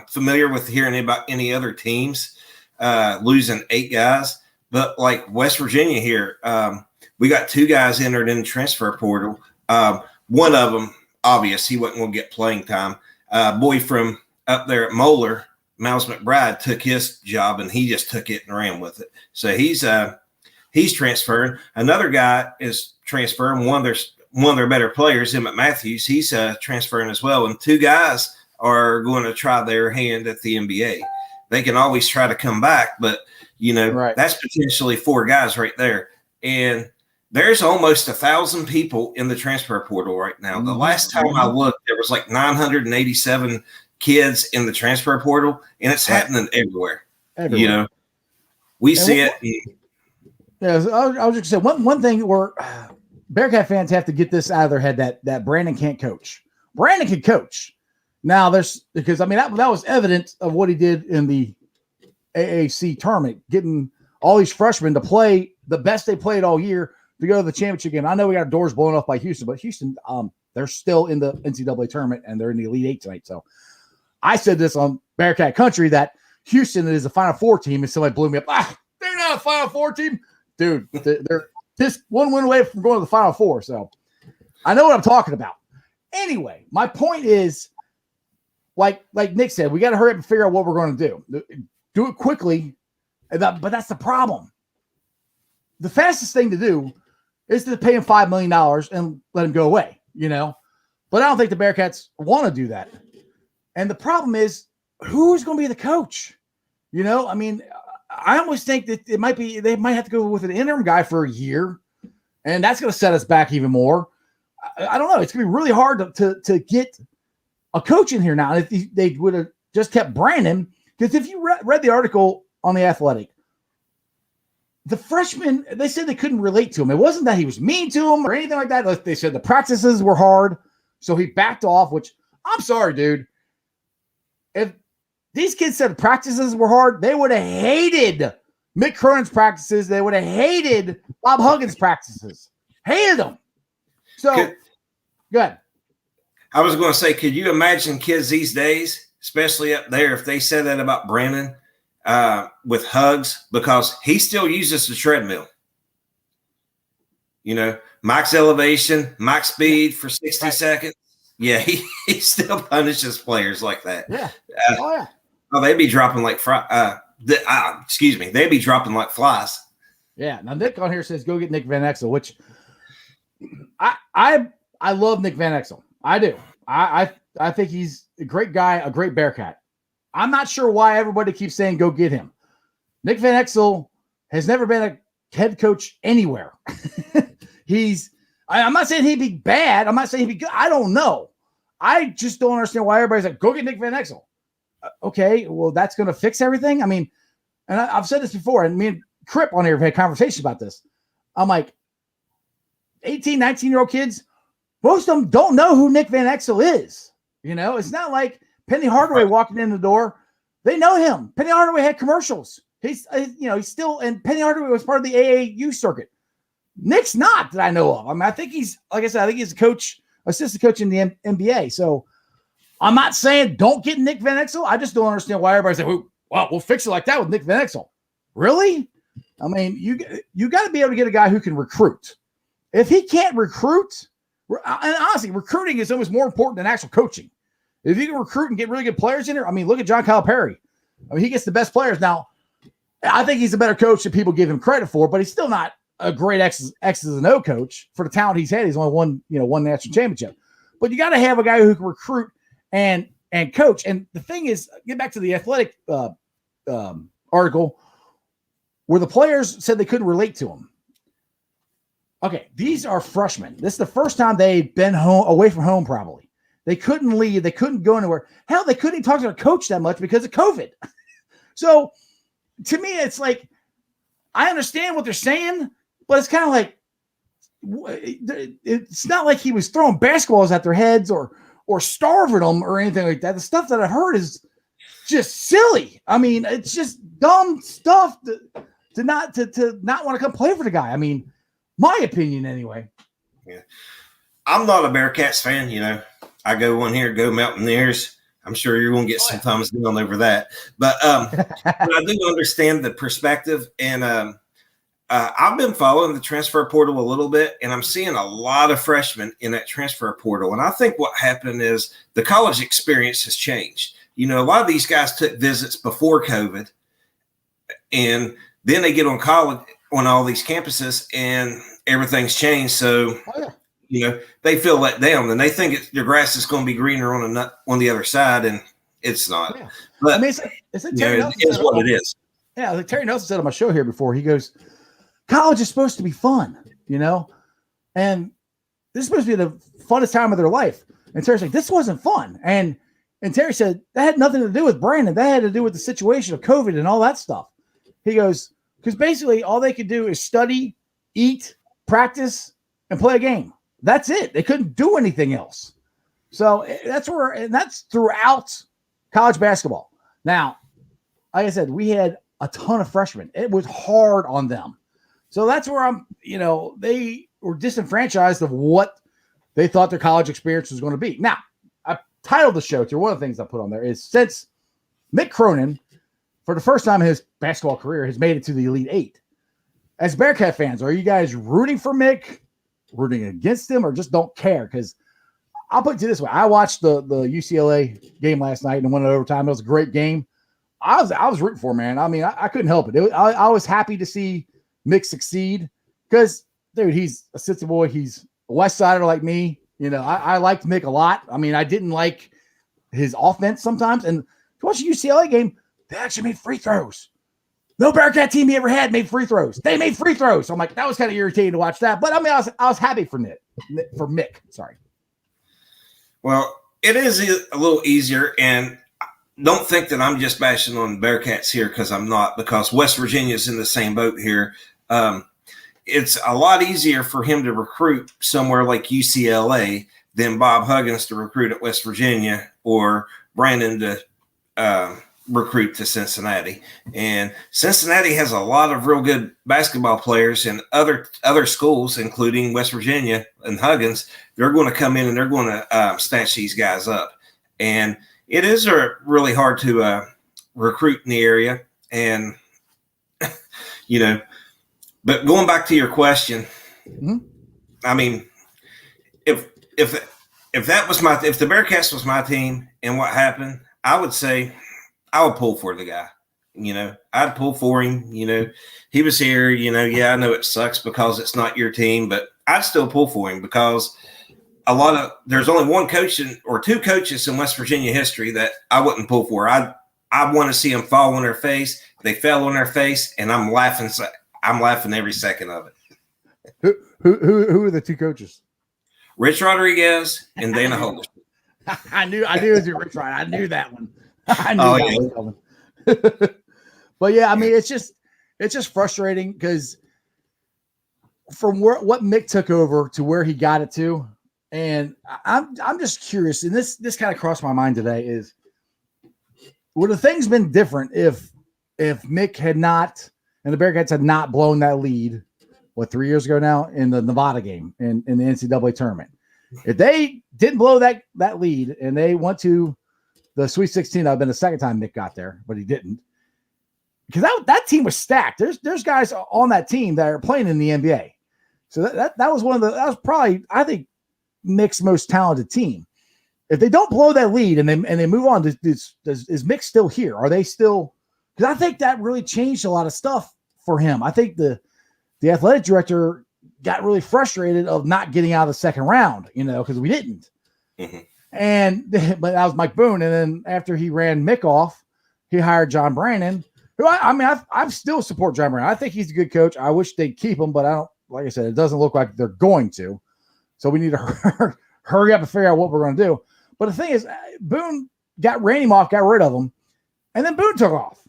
familiar with hearing about any other teams losing 8 guys. But like West Virginia here, we got 2 guys entered in the transfer portal. One of them, obvious, he wasn't going to get playing time. Boy from up there at Moeller, Miles McBride, took his job, and he just took it and ran with it. So he's transferring. Another guy is transferring. One of their better players, Emmett Matthews, he's transferring as well. And 2 guys are going to try their hand at the NBA. They can always try to come back, but, right. That's potentially 4 guys right there. And there's almost 1,000 people in the transfer portal right now. The last time I looked, there was like 987 kids in the transfer portal, and it's happening everywhere. We see it. Yeah, I was just saying one thing where Bearcat fans have to get this out of their head that Brandon can't coach. Brandon can coach. Now that was evident of what he did in the AAC tournament, getting all these freshmen to play the best they played all year to go to the championship game. I know we got doors blown off by Houston, but Houston, they're still in the NCAA tournament and they're in the Elite 8 tonight. So I said this on Bearcat Country that Houston is a Final Four team, and somebody blew me up. They're not a Final Four team. Dude, they're just 1 win away from going to the Final Four. So I know what I'm talking about. Anyway, my point is, like Nick said, we got to hurry up and figure out what we're going to do. Do it quickly, but that's the problem. The fastest thing to do is to pay him $5 million and let him go away, But I don't think the Bearcats want to do that. And the problem is, who's going to be the coach? I almost think that they might have to go with an interim guy for a year, and that's going to set us back even more. I don't know. It's going to be really hard to get a coach in here now. If they would have just kept Brandon, because if you read the article on The Athletic, the freshmen, they said they couldn't relate to him. It wasn't that he was mean to him or anything like that. They said the practices were hard, so he backed off, which I'm sorry, dude. If these kids said practices were hard, they would have hated Mick Cronin's practices. They would have hated Bob Huggins' practices. Hated them. So, good. I was going to say, could you imagine kids these days, especially up there, if they said that about Brandon with hugs, because he still uses the treadmill. You know, max elevation, max speed for 60 seconds. Yeah, he still punishes players like that. Yeah. Oh, they'd be dropping like they'd be dropping like flies. Yeah. Now Nick on here says go get Nick Van Exel, which I love Nick Van Exel. I do. I think he's a great guy, a great Bearcat. I'm not sure why everybody keeps saying go get him. Nick Van Exel has never been a head coach anywhere. I'm not saying he'd be bad. I'm not saying he'd be good. I don't know. I just don't understand why everybody's like, go get Nick Van Exel. Okay, well, that's going to fix everything. I mean, and I've said this before, and me and Crip on here have had conversations about this. I'm like, 18, 19-year-old kids, most of them don't know who Nick Van Exel is. You know, it's not like Penny Hardaway walking in the door. They know him. Penny Hardaway had commercials. He's still, and Penny Hardaway was part of the AAU circuit. Nick's not that I know of. I mean, I think he's, like I said, I think he's a coach, assistant coach in the NBA. So I'm not saying don't get Nick Van Exel. I just don't understand why everybody's like, well, we'll fix it like that with Nick Van Exel. Really? I mean, you got to be able to get a guy who can recruit. If he can't recruit, and honestly, recruiting is almost more important than actual coaching. If you can recruit and get really good players in there, I mean, look at John Calipari. I mean, he gets the best players. Now, I think he's a better coach than people give him credit for, but he's still not a great X's and O coach for the talent he's had. He's only won national championship. But you got to have a guy who can recruit and coach. And the thing is, get back to the athletic article where the players said they couldn't relate to him. Okay, these are freshmen. This is the first time they've been away from home probably. They couldn't leave. They couldn't go anywhere. Hell, they couldn't even talk to their coach that much because of COVID. So to me, it's like, I understand what they're saying, but it's kind of like, it's not like he was throwing basketballs at their heads or starving them or anything like that. The stuff that I've heard is just silly. I mean, it's just dumb stuff to not want to come play for the guy. I mean, my opinion anyway. Yeah. I'm not a Bearcats fan, you know. I go one here, go Mountaineers. I'm sure you're going to get some Thomas Dillon over that. But but I do understand the perspective. And I've been following the transfer portal a little bit, and I'm seeing a lot of freshmen in that transfer portal. And I think what happened is the college experience has changed. You know, a lot of these guys took visits before COVID, and then they get on college on all these campuses, and everything's changed. So, you know, they feel let down, and they think the grass is going to be greener on the other side, and it's not. Yeah. But I mean, it's like Terry Nelson it is what it is. Yeah, like Terry Nelson said on my show here before. He goes, college is supposed to be fun, you know, and this is supposed to be the funnest time of their life. And Terry's like, this wasn't fun. And Terry said that had nothing to do with Brandon. That had to do with the situation of COVID and all that stuff. He goes, because basically all they could do is study, eat, practice, and play a game. That's it. They couldn't do anything else. So that's throughout college basketball. Now, like I said, we had a ton of freshmen. It was hard on them. So that's where they were disenfranchised of what they thought their college experience was going to be. Now, I titled the show to one of the things I put on there is since Mick Cronin, for the first time in his basketball career, has made it to the Elite Eight. As Bearcat fans, are you guys rooting for Mick, rooting against him, or just don't care? Because I'll put it this way. I watched the UCLA game last night and went to overtime. It was a great game. I was rooting for him, man. I mean, I couldn't help it. I was happy to see Mick succeed because, dude, he's a City boy. He's a West Sider like me. You know, I liked Mick a lot. I mean, I didn't like his offense sometimes. And to watch the UCLA game, they actually made free throws. No Bearcat team he ever had made free throws. They made free throws. So I'm like, that was kind of irritating to watch that. But I mean, I was happy for Mick. Sorry. Well, it is a little easier, and don't think that I'm just bashing on Bearcats here because I'm not, because West Virginia's in the same boat here. It's a lot easier for him to recruit somewhere like UCLA than Bob Huggins to recruit at West Virginia or Brandon to recruit to Cincinnati. And Cincinnati has a lot of real good basketball players, and other schools, including West Virginia and Huggins, they're going to come in and they're going to snatch these guys up. And it is really hard to recruit in the area. And, but going back to your question, I mean, if the Bearcats was my team and what happened, I would say I would pull for the guy. I'd pull for him. He was here. Yeah, I know it sucks because it's not your team, but I'd still pull for him because there's only one coach or two coaches in West Virginia history that I wouldn't pull for. I want to see them fall on their face. They fell on their face, and I'm laughing. I'm laughing every second of it. Who are the two coaches? Rich Rodriguez and Dana Holder. I knew it was Rich Rodriguez. I knew that one. I knew that one. But yeah, I mean, it's just frustrating because from what Mick took over to where he got it to, and I'm just curious, and this kind of crossed my mind today is, would have things been different if Mick had not and the Bearcats had not blown that lead, 3 years ago now in the Nevada game in the NCAA tournament? If they didn't blow that lead and they went to the Sweet 16, that would have been the second time Mick got there, but he didn't. Because that team was stacked. There's guys on that team that are playing in the NBA. So that was that was probably, I think, Mick's most talented team. If they don't blow that lead and they move on, is Mick still here? Are they still? Because I think that really changed a lot of stuff for him. I think the athletic director got really frustrated of not getting out of the second round, because we didn't. Mm-hmm. But that was Mike Boone. And then after he ran Mick off, he hired John Brannon, who I still support John Brannon. I think he's a good coach. I wish they'd keep him, but I don't, like I said, it doesn't look like they're going to. So we need to hurry up and figure out what we're going to do. But the thing is, Boone ran him off, got rid of him, and then Boone took off.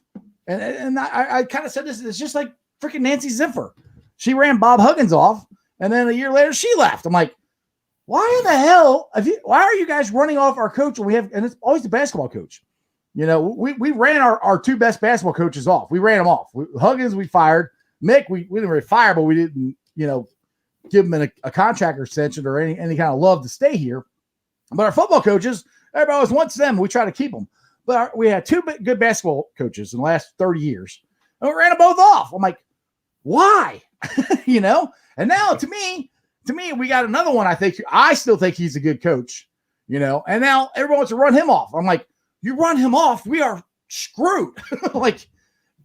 And I kind of said this, it's just like freaking Nancy Ziffer. She ran Bob Huggins off, and then a year later she left. I'm like, why in the hell? Why are you guys running off our coach? And it's always the basketball coach. We ran our two best basketball coaches off. We ran them off. Huggins we fired. Mick we didn't really fire, but we didn't give him a contract extension or any kind of love to stay here. But our football coaches, everybody always wants them. We try to keep them. But we had two good basketball coaches in the last 30 years, and we ran them both off. I'm like, why? And now to me, we got another one. I still think he's a good coach, and now everyone wants to run him off. I'm like, you run him off, we are screwed. It's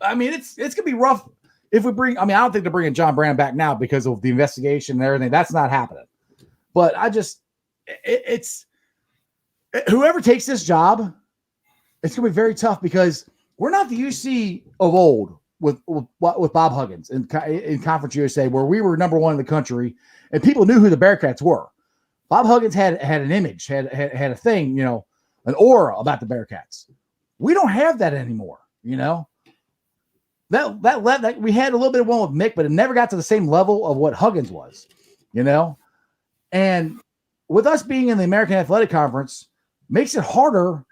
going to be rough if we I don't think they're bringing John Brannon back now because of the investigation and everything. That's not happening. But it's whoever takes this job, it's going to be very tough because we're not the UC of old with Bob Huggins in Conference USA, where we were number one in the country and people knew who the Bearcats were. Bob Huggins had an image, had a thing, an aura about the Bearcats. We don't have that anymore, That we had a little bit of one with Mick, but it never got to the same level of what Huggins was, And with us being in the American Athletic Conference, makes it harder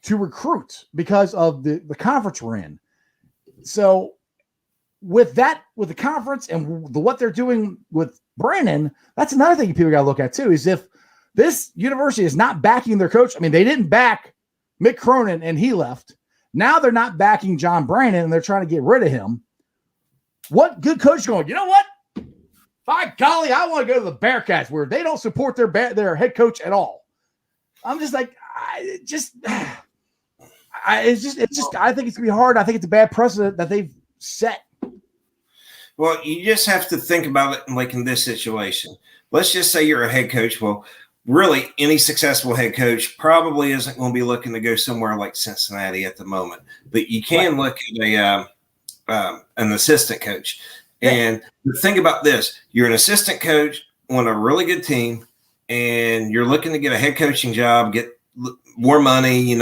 to recruit because of the conference we're in. So with the conference and what they're doing with Brannon, that's another thing people got to look at too, is if this university is not backing their coach. They didn't back Mick Cronin and he left. Now they're not backing John Brannon and they're trying to get rid of him. What good coach going, you know what? By golly, I want to go to the Bearcats where they don't support their head coach at all. I'm just like, I think it's going to be hard. I think it's a bad precedent that they've set. Well, you just have to think about it like in this situation. Let's just say you're a head coach. Well, really, any successful head coach probably isn't going to be looking to go somewhere like Cincinnati at the moment. But you can look at an assistant coach. Yeah. And think about this. You're an assistant coach on a really good team, and you're looking to get a head coaching job, get more money,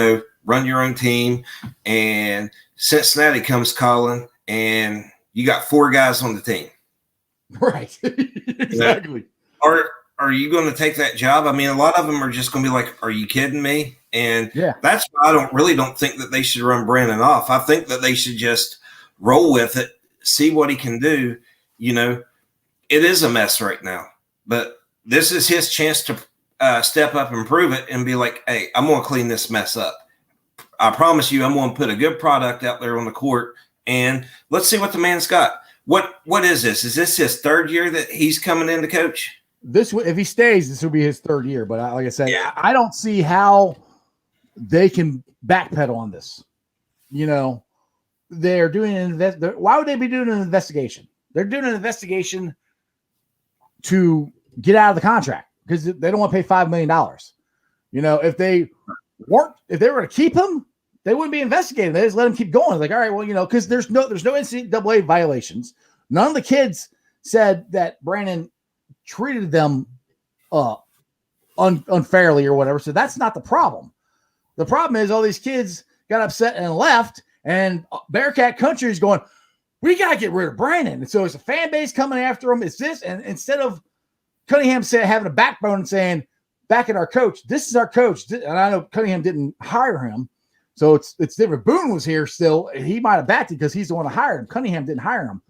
run your own team. And Cincinnati comes calling, and you got 4 guys on the team. Right. Exactly. Are you going to take that job? I mean, a lot of them are just going to be like, are you kidding me? And that's why I don't think that they should run Brandon off. I think that they should just roll with it, see what he can do. You know, it is a mess right now, but this is his chance to step up and prove it and be like, hey, I'm going to clean this mess up. I promise you, I'm going to put a good product out there on the court, and let's see what the man's got. What is this? Is this his 3rd year that he's coming in to coach? If he stays, this will be his 3rd year. But like I said, I don't see how they can backpedal on this. You know, they're doing why would they be doing an investigation? They're doing an investigation to get out of the contract because they don't want to pay $5 million. You know, if they were to keep him, they wouldn't be investigating. They just let him keep going. It's like, all right, well, you know, because there's no NCAA violations. None of the kids said that Brandon treated them unfairly or whatever. So that's not the problem. The problem is all these kids got upset and left, and Bearcat Country is going, we got to get rid of Brandon. And so it's a fan base coming after him. It's this. And instead of Cunningham having a backbone and saying, back at our coach, this is our coach. And I know Cunningham didn't hire him. So it's different. Boone was here still. He might have backed it because he's the one that hired him. Cunningham didn't hire him.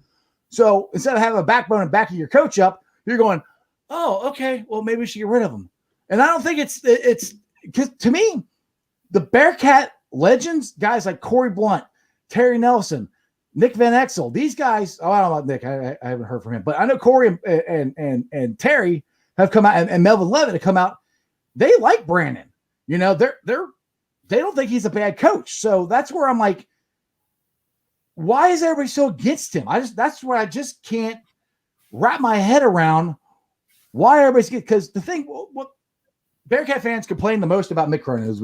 So instead of having a backbone and backing your coach up, you're going, oh, okay, well, maybe we should get rid of him. And I don't think it's because to me, the Bearcat legends, guys like Corey Blunt, Terry Nelson, Nick Van Exel, these guys, I don't know about Nick. I haven't heard from him, but I know Corey and Terry have come out, and Melvin Levitt have come out. They like Brandon. You know, they don't think he's a bad coach. So that's where I'm like, why is everybody so against him? That's where I just can't wrap my head around why everybody's because the thing what Bearcat fans complain the most about Mick Cronin is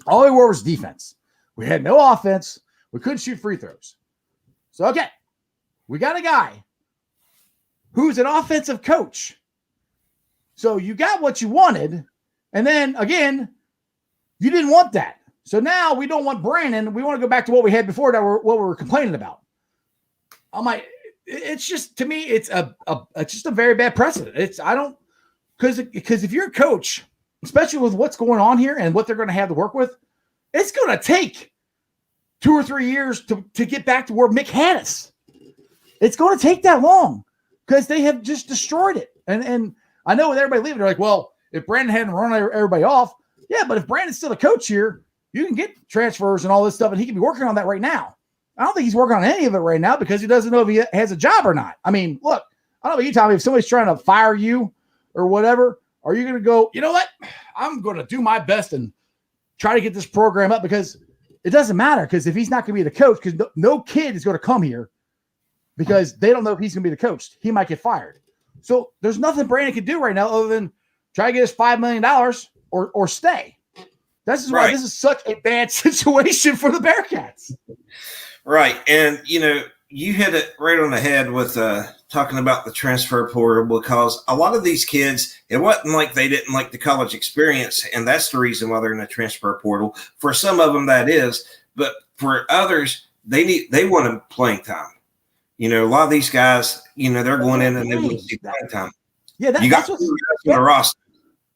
all we were was defense. We had no offense. We couldn't shoot free throws. So, okay, we got a guy who's an offensive coach. So you got what you wanted. And then, again, you didn't want that. So now we don't want Brandon. We want to go back to what we had before what we were complaining about. I'm like, it's just, to me, it's just a very bad precedent. Because if you're a coach, especially with what's going on here and what they're going to have to work with, it's going to take 2 or 3 years to get back to where Mick had us. It's going to take that long because they have just destroyed it. And I know with everybody leaving, they're like, well, if Brandon hadn't run everybody off, yeah, but if Brandon's still a coach here, you can get transfers and all this stuff, and he can be working on that right now. I don't think he's working on any of it right now because he doesn't know if he has a job or not. I mean, look, I don't know about you, Tommy, if somebody's trying to fire you or whatever, are you going to go, you know what? I'm going to do my best and try to get this program up because it doesn't matter because if he's not going to be the coach, because no kid is going to come here because they don't know if he's going to be the coach. He might get fired. So there's nothing Brandon can do right now other than try to get his $5 million or stay. This is why this is such a bad situation for the Bearcats. Right. And, you know, you hit it right on the head with talking about the transfer portal because a lot of these kids, it wasn't like they didn't like the college experience, and that's the reason why they're in the transfer portal. For some of them, that is. But for others, they want playing time. You know, a lot of these guys, you know, they're going in and they want to see playing time. Yeah, that's what's on the roster.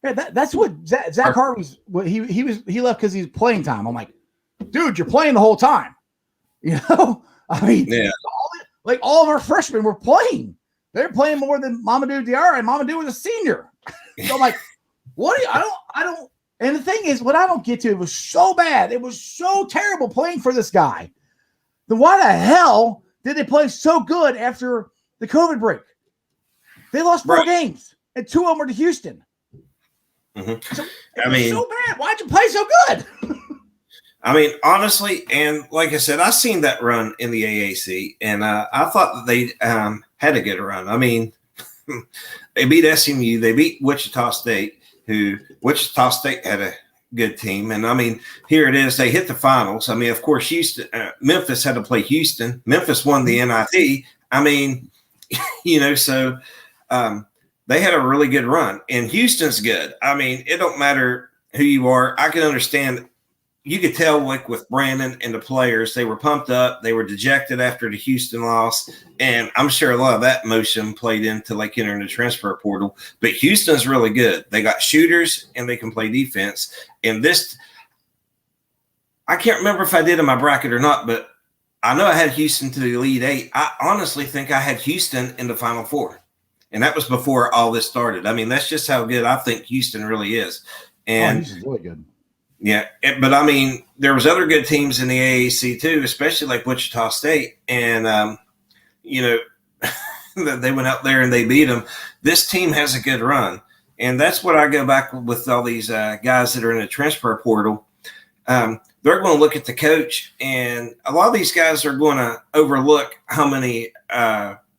Yeah, that's what Zach Harvey's. He left because he's playing time. I'm like, dude, you're playing the whole time. You know, I mean, all of our freshmen were playing. They're playing more than Mamadou Diarra, and Mamadou was a senior. So I'm like, what? I don't. And the thing is, what I don't get to, it was so bad. It was so terrible playing for this guy. Then why the hell did they play so good after the COVID break? They lost 4 games, and 2 of them were to Houston. Mm-hmm. So, so bad. Why'd you play so good? I mean, honestly, and like I said, I seen that run in the AAC, and I thought that they had a good run. I mean, they beat SMU, they beat Wichita State, Wichita State had a good team, and I mean, here it is, they hit the finals. I mean, of course, Memphis had to play Houston. Memphis won the NIT. I mean, you know, so they had a really good run, and Houston's good. I mean, it don't matter who you are. I can understand you could tell, like with Brandon and the players, they were pumped up. They were dejected after the Houston loss. And I'm sure a lot of that emotion played into like entering the transfer portal. But Houston's really good. They got shooters and they can play defense. And this, I can't remember if I did in my bracket or not, but I know I had Houston to the Elite Eight. I honestly think I had Houston in the Final Four. And that was before all this started. I mean, that's just how good I think Houston really is. And Houston's really good. Yeah, but I mean, there was other good teams in the AAC too, especially like Wichita State, and you know, they went out there and they beat them. This team has a good run, and that's what I go back with all these guys that are in the transfer portal. They're going to look at the coach, and a lot of these guys are going to overlook how many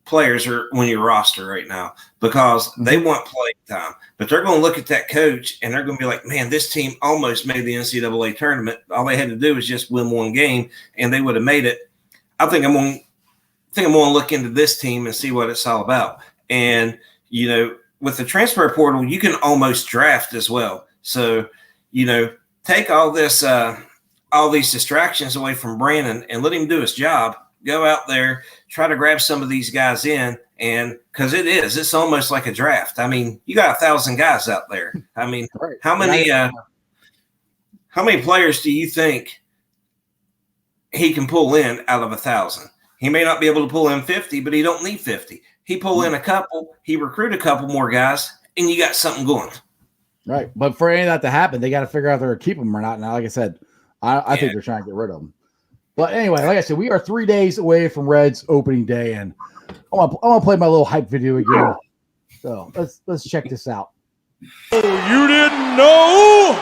players are on your roster right now because they want playing time. But they're going to look at that coach and they're going to be like, man, this team almost made the NCAA tournament. All they had to do was just win one game and they would have made it. I think I'm going to look into this team and see what it's all about. And, you know, with the transfer portal, you can almost draft as well. So, you know, take all this, all these distractions away from Brandon and let him do his job. Go out there, try to grab some of these guys in, and because it's almost like a draft. I mean, you got 1,000 guys out there. I mean, Right. how many players do you think he can pull in out of 1,000? He may not be able to pull in 50, but he don't need 50. He pull in a couple, he recruit a couple more guys, and you got something going. Right. But for any of that to happen, they got to figure out if they're going to keep them or not. Now, like I said, I think they're trying to get rid of them. But anyway, like I said, we are 3 days away from Reds opening day, and I want to play my little hype video again. So let's check this out. Oh, you didn't know?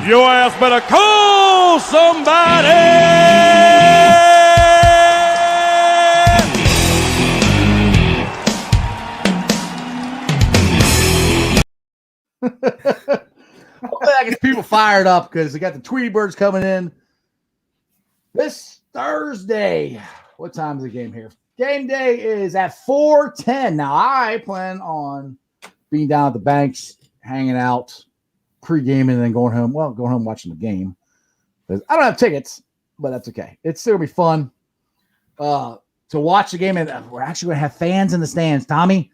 Your ass better call somebody. That gets people fired up because they got the Tweety Birds coming in this Thursday. What time is the game here? Game day is at 4:10. Now, I plan on being down at the Banks, hanging out, pre-gaming, and then going home. Well, going home watching the game. Because I don't have tickets, but that's okay. It's still going to be fun to watch the game. And we're actually going to have fans in the stands, Tommy.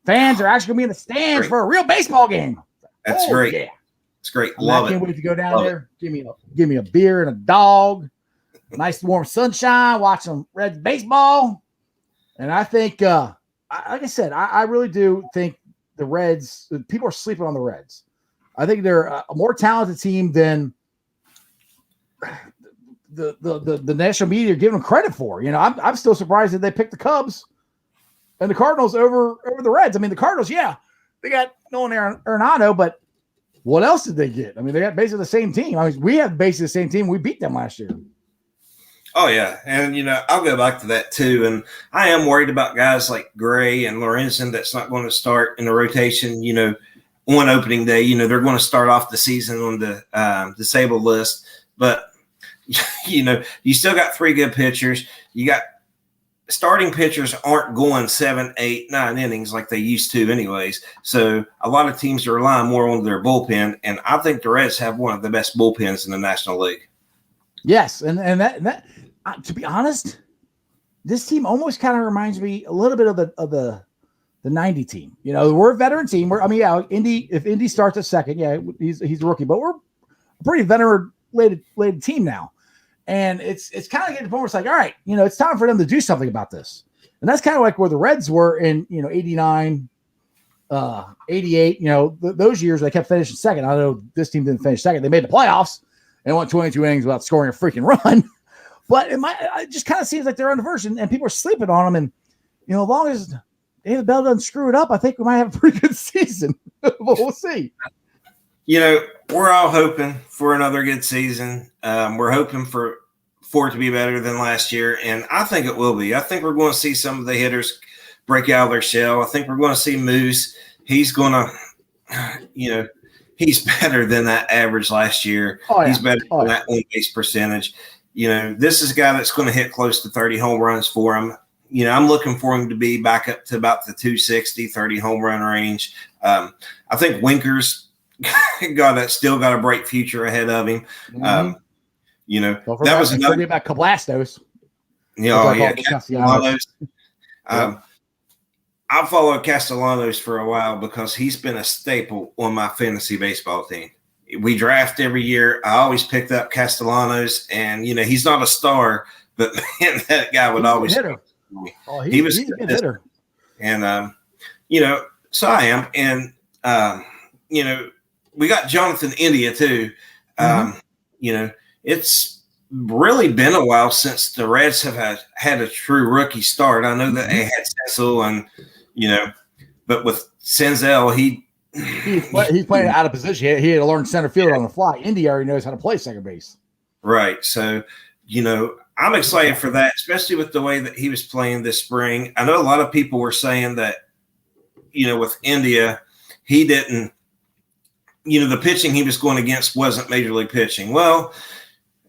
Fans are actually going to be in the stands for a real baseball game. That's great. Yeah. It's great. I Love can't it. wait to go down Love there. Give me a beer and a dog. Nice warm sunshine. Watch some Reds baseball. And I think, like I said, I really do think the Reds. People are sleeping on the Reds. I think they're a more talented team than the national media are giving them credit for. You know, I'm still surprised that they picked the Cubs and the Cardinals over the Reds. I mean, the Cardinals, yeah, they got Nolan Arenado, but what else did they get? I mean, they got basically the same team. I mean, we have basically the same team. We beat them last year. Oh, yeah. And, you know, I'll go back to that, too. And I am worried about guys like Gray and Lorenzen that's not going to start in the rotation, you know, on opening day. You know, they're going to start off the season on the disabled list. But, you know, you still got 3 good pitchers. You got starting pitchers aren't going 7, 8, 9 innings like they used to anyways. So a lot of teams are relying more on their bullpen. And I think the Reds have one of the best bullpens in the National League. Yes. And that to be honest, this team almost kind of reminds me a little bit of the 90 team. You know, we're a veteran team. If Indy starts at second, yeah, he's a rookie, but we're a pretty veteran-laden team now. And it's kind of getting to the point where it's like, all right, you know, it's time for them to do something about this. And that's kind of like where the Reds were in, you know, 89, 88, you know, those years they kept finishing second. I know this team didn't finish second. They made the playoffs and went 22 innings without scoring a freaking run. But it just kind of seems like they're on the version and people are sleeping on them. And, you know, as long as David Bell doesn't screw it up, I think we might have a pretty good season. But we'll see. You know, we're all hoping for another good season. We're hoping for it to be better than last year, and I think it will be. I think we're going to see some of the hitters break out of their shell. I think we're going to see Moose. He's going to, you know, he's better than that average last year. Oh, yeah. He's better than that on-base percentage. You know, this is a guy that's going to hit close to 30 home runs for him. You know, I'm looking for him to be back up to about the 260, 30 home run range. I think Winker's still got a bright future ahead of him. Mm-hmm. You know, that was another about Kablastos. Castellanos. I followed Castellanos for a while because he's been a staple on my fantasy baseball team. We draft every year. I always picked up Castellanos, and you know he's not a star, but man, that guy would always hit him. He was a good hitter, and you know, so I am, and you know, we got Jonathan India too. You know, it's really been a while since the Reds have had a true rookie start. I know that they had Cecil, and you know, but with Senzel, he's playing out of position. He had to learn center field on the fly. Indy already knows how to play second base. Right. So, you know, I'm excited for that, especially with the way that he was playing this spring. I know a lot of people were saying that, you know, with India, he didn't, you know, the pitching he was going against wasn't major league pitching. Well,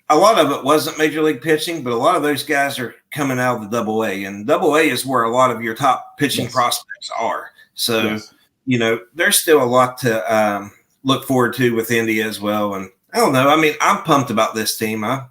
a lot of it wasn't major league pitching, but a lot of those guys are coming out of the Double-A, and Double-A is where a lot of your top pitching prospects are. So, you know, there's still a lot to look forward to with India as well. And I don't know. I mean, I'm pumped about this team. I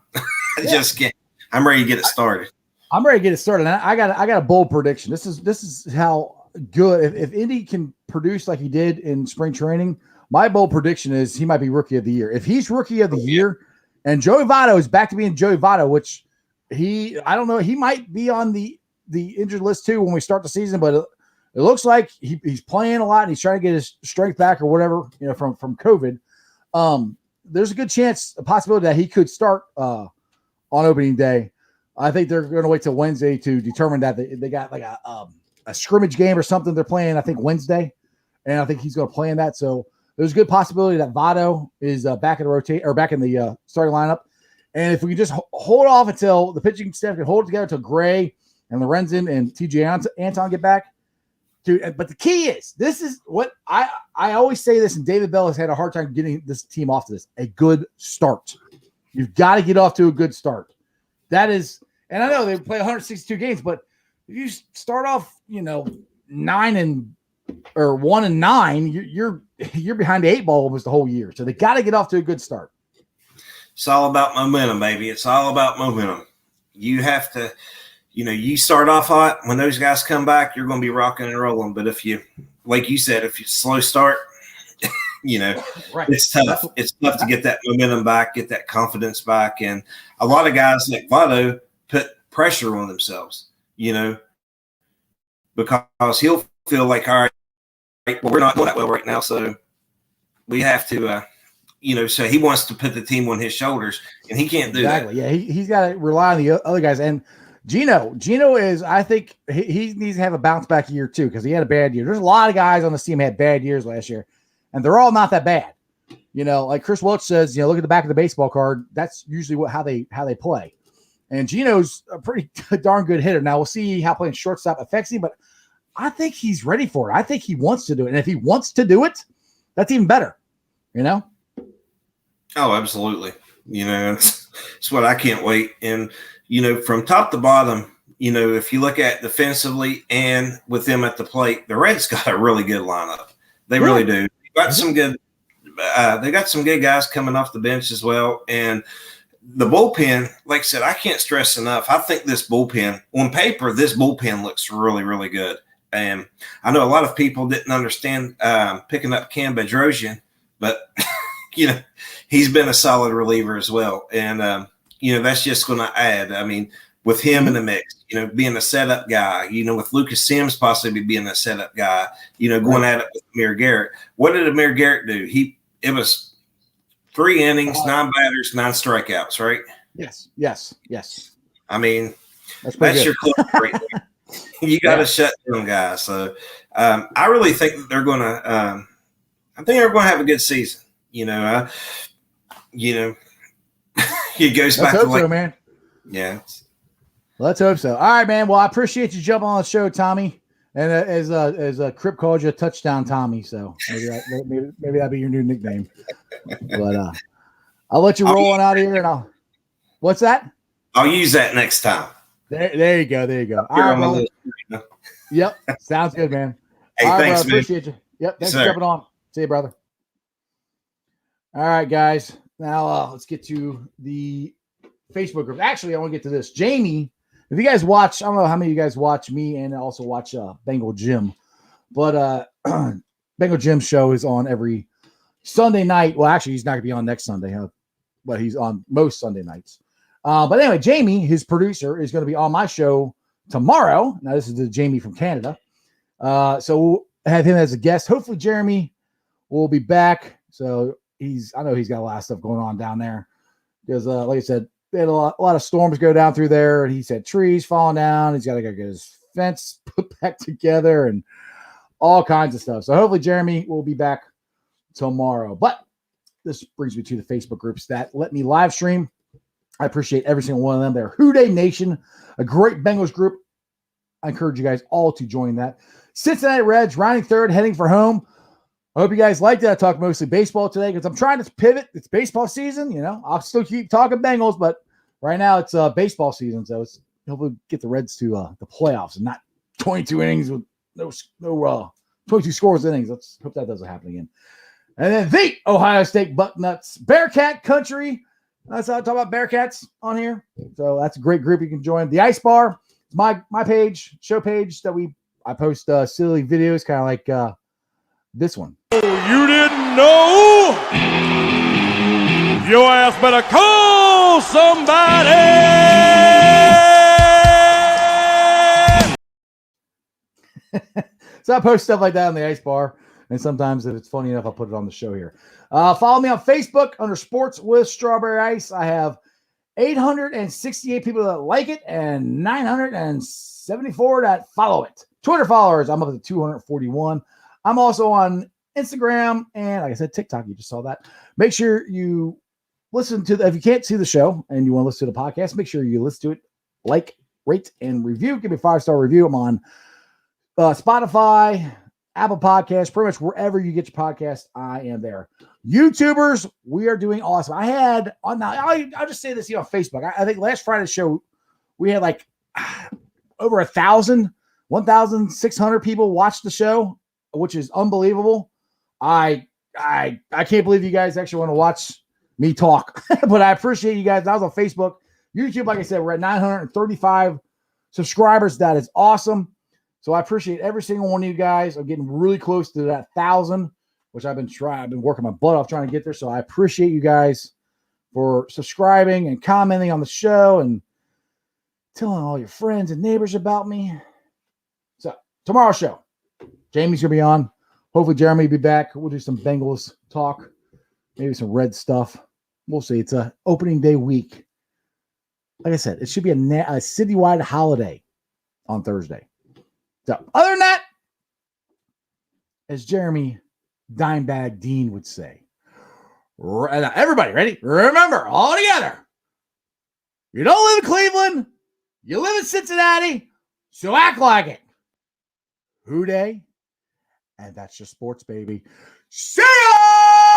just can't. I'm ready to get it started. I'm ready to get it started. I got a bold prediction. This is how good if Indy can produce like he did in spring training. My bold prediction is he might be rookie of the year. If he's rookie of the year, and Joey Votto is back to being Joey Votto, which I don't know, he might be on the injured list too when we start the season, but it looks like he's playing a lot and he's trying to get his strength back or whatever, you know, from COVID. There's a good chance, a possibility that he could start on opening day. I think they're going to wait till Wednesday to determine that. They got like a scrimmage game or something they're playing, I think Wednesday, and I think he's going to play in that. So there's a good possibility that Votto is back in the starting lineup. And if we can just hold off until the pitching staff can hold it together until Gray and Lorenzen and TJ Anton get back, dude. But the key is, this is what I always say this, and David Bell has had a hard time getting this team off to this, a good start. You've got to get off to a good start. That is, and I know they play 162 games, but if you start off, you know, 1-9, you're behind the 8 ball almost the whole year. So they got to get off to a good start. It's all about momentum, baby. It's all about momentum. You have to, you know, you start off hot. When those guys come back, you're going to be rocking and rolling. But if you, like you said, if you slow start, you know, it's tough. It's tough to get that momentum back, get that confidence back. And a lot of guys like Votto put pressure on themselves, you know, because he'll feel like, all right, well, we're not doing that well right now, so we have to, you know, so he wants to put the team on his shoulders, and he can't do that. Yeah, he's got to rely on the other guys. And Gino is, I think he needs to have a bounce back year too, because he had a bad year. There's a lot of guys on this team had bad years last year, and they're all not that bad. You know, like Chris Welch says, you know, look at the back of the baseball card. That's usually how they play. And Gino's a pretty darn good hitter. Now we'll see how playing shortstop affects him, but I think he's ready for it. I think he wants to do it. And if he wants to do it, that's even better, you know? Oh, absolutely. You know, it's what I can't wait. And, you know, from top to bottom, you know, if you look at defensively and with them at the plate, the Reds got a really good lineup. They really do. They got some good guys coming off the bench as well. And the bullpen, like I said, I can't stress enough. I think this bullpen, on paper, this bullpen looks really, really good. And I know a lot of people didn't understand picking up Cam Bedrosian, but, you know, he's been a solid reliever as well. And, you know, that's just going to add. I mean, with him in the mix, you know, being a setup guy, you know, with Lucas Sims possibly being a setup guy, you know, going at it with Amir Garrett. What did Amir Garrett do? It was 3 innings, 9 batters, 9 strikeouts, right? Yes. I mean, that's your club right there. You got to shut down guys. So I really think that they're going to have a good season. You know, it goes back to like, so, man. Yeah. Let's hope so. All right, man. Well, I appreciate you jumping on the show, Tommy. And as Crip called you, Touchdown Tommy. So maybe that'll be your new nickname. But I'll let you roll on out of here, and what's that? I'll use that next time. There you go. All right, brother. Yep. Sounds good, man. Hey, all right, thanks, brother. Man. Appreciate you. Yep. Thanks Sir. for jumping on. See you, brother. All right, guys. Now let's get to the Facebook group. Actually, I want to get to this. Jamie, if you guys watch, I don't know how many of you guys watch me and also watch Bengal Jim, but Bengal Jim's show is on every Sunday night. Well, actually, he's not going to be on next Sunday, but he's on most Sunday nights. But anyway, Jamie, his producer, is going to be on my show tomorrow. Now, this is the Jamie from Canada. So we'll have him as a guest. Hopefully, Jeremy will be back. So I know he's got a lot of stuff going on down there. Because, like I said, they had a lot of storms go down through there, and he said trees falling down. He's got to go get his fence put back together and all kinds of stuff. So hopefully Jeremy will be back tomorrow. But this brings me to the Facebook groups that let me live stream. I appreciate every single one of them. They're Who Dey Nation, a great Bengals group. I encourage you guys all to join that. Cincinnati Reds, rounding third, heading for home. I hope you guys liked it. I talked mostly baseball today because I'm trying to pivot. It's baseball season. You know, I'll still keep talking Bengals, but right now it's baseball season. So it's hopefully get the Reds to the playoffs and not 22 innings with no 22 scores innings. Let's hope that doesn't happen again. And then the Ohio State Bucknuts Bearcat Country. That's how I talk about Bearcats on here. So that's a great group you can join. The Ice Bar, my page, show page that I post silly videos, kind of like this one. Oh, you didn't know? Your ass better call somebody. So I post stuff like that on the Ice Bar. And sometimes if it's funny enough, I'll put it on the show here. Follow me on Facebook under Sports with Strawberry Ice. I have 868 people that like it and 974 that follow it. Twitter followers, I'm up to 241. I'm also on Instagram and, like I said, TikTok. You just saw that. Make sure you listen to if you can't see the show and you want to listen to the podcast, make sure you listen to it, like, rate, and review. Give me a 5-star review. I'm on Spotify, Apple Podcasts, pretty much wherever you get your podcast, I am there. YouTubers, we are doing awesome. I'll just say this on Facebook. I think last Friday's show, we had like over 1,600 people watch the show, which is unbelievable. I can't believe you guys actually want to watch me talk, but I appreciate you guys. That was on Facebook. YouTube, like I said, we're at 935 subscribers. That is awesome. So I appreciate every single one of you guys. I'm getting really close to that 1,000, which I've been working my butt off trying to get there. So I appreciate you guys for subscribing and commenting on the show and telling all your friends and neighbors about me. So tomorrow's show, Jamie's going to be on. Hopefully Jeremy will be back. We'll do some Bengals talk, maybe some Red stuff. We'll see. It's a opening day week. Like I said, it should be a citywide holiday on Thursday. So other than that, as Jeremy Dimebag Dean would say, everybody ready? Remember, all together, you don't live in Cleveland, you live in Cincinnati, so act like it. Who Dey? And that's just sports, baby. See ya!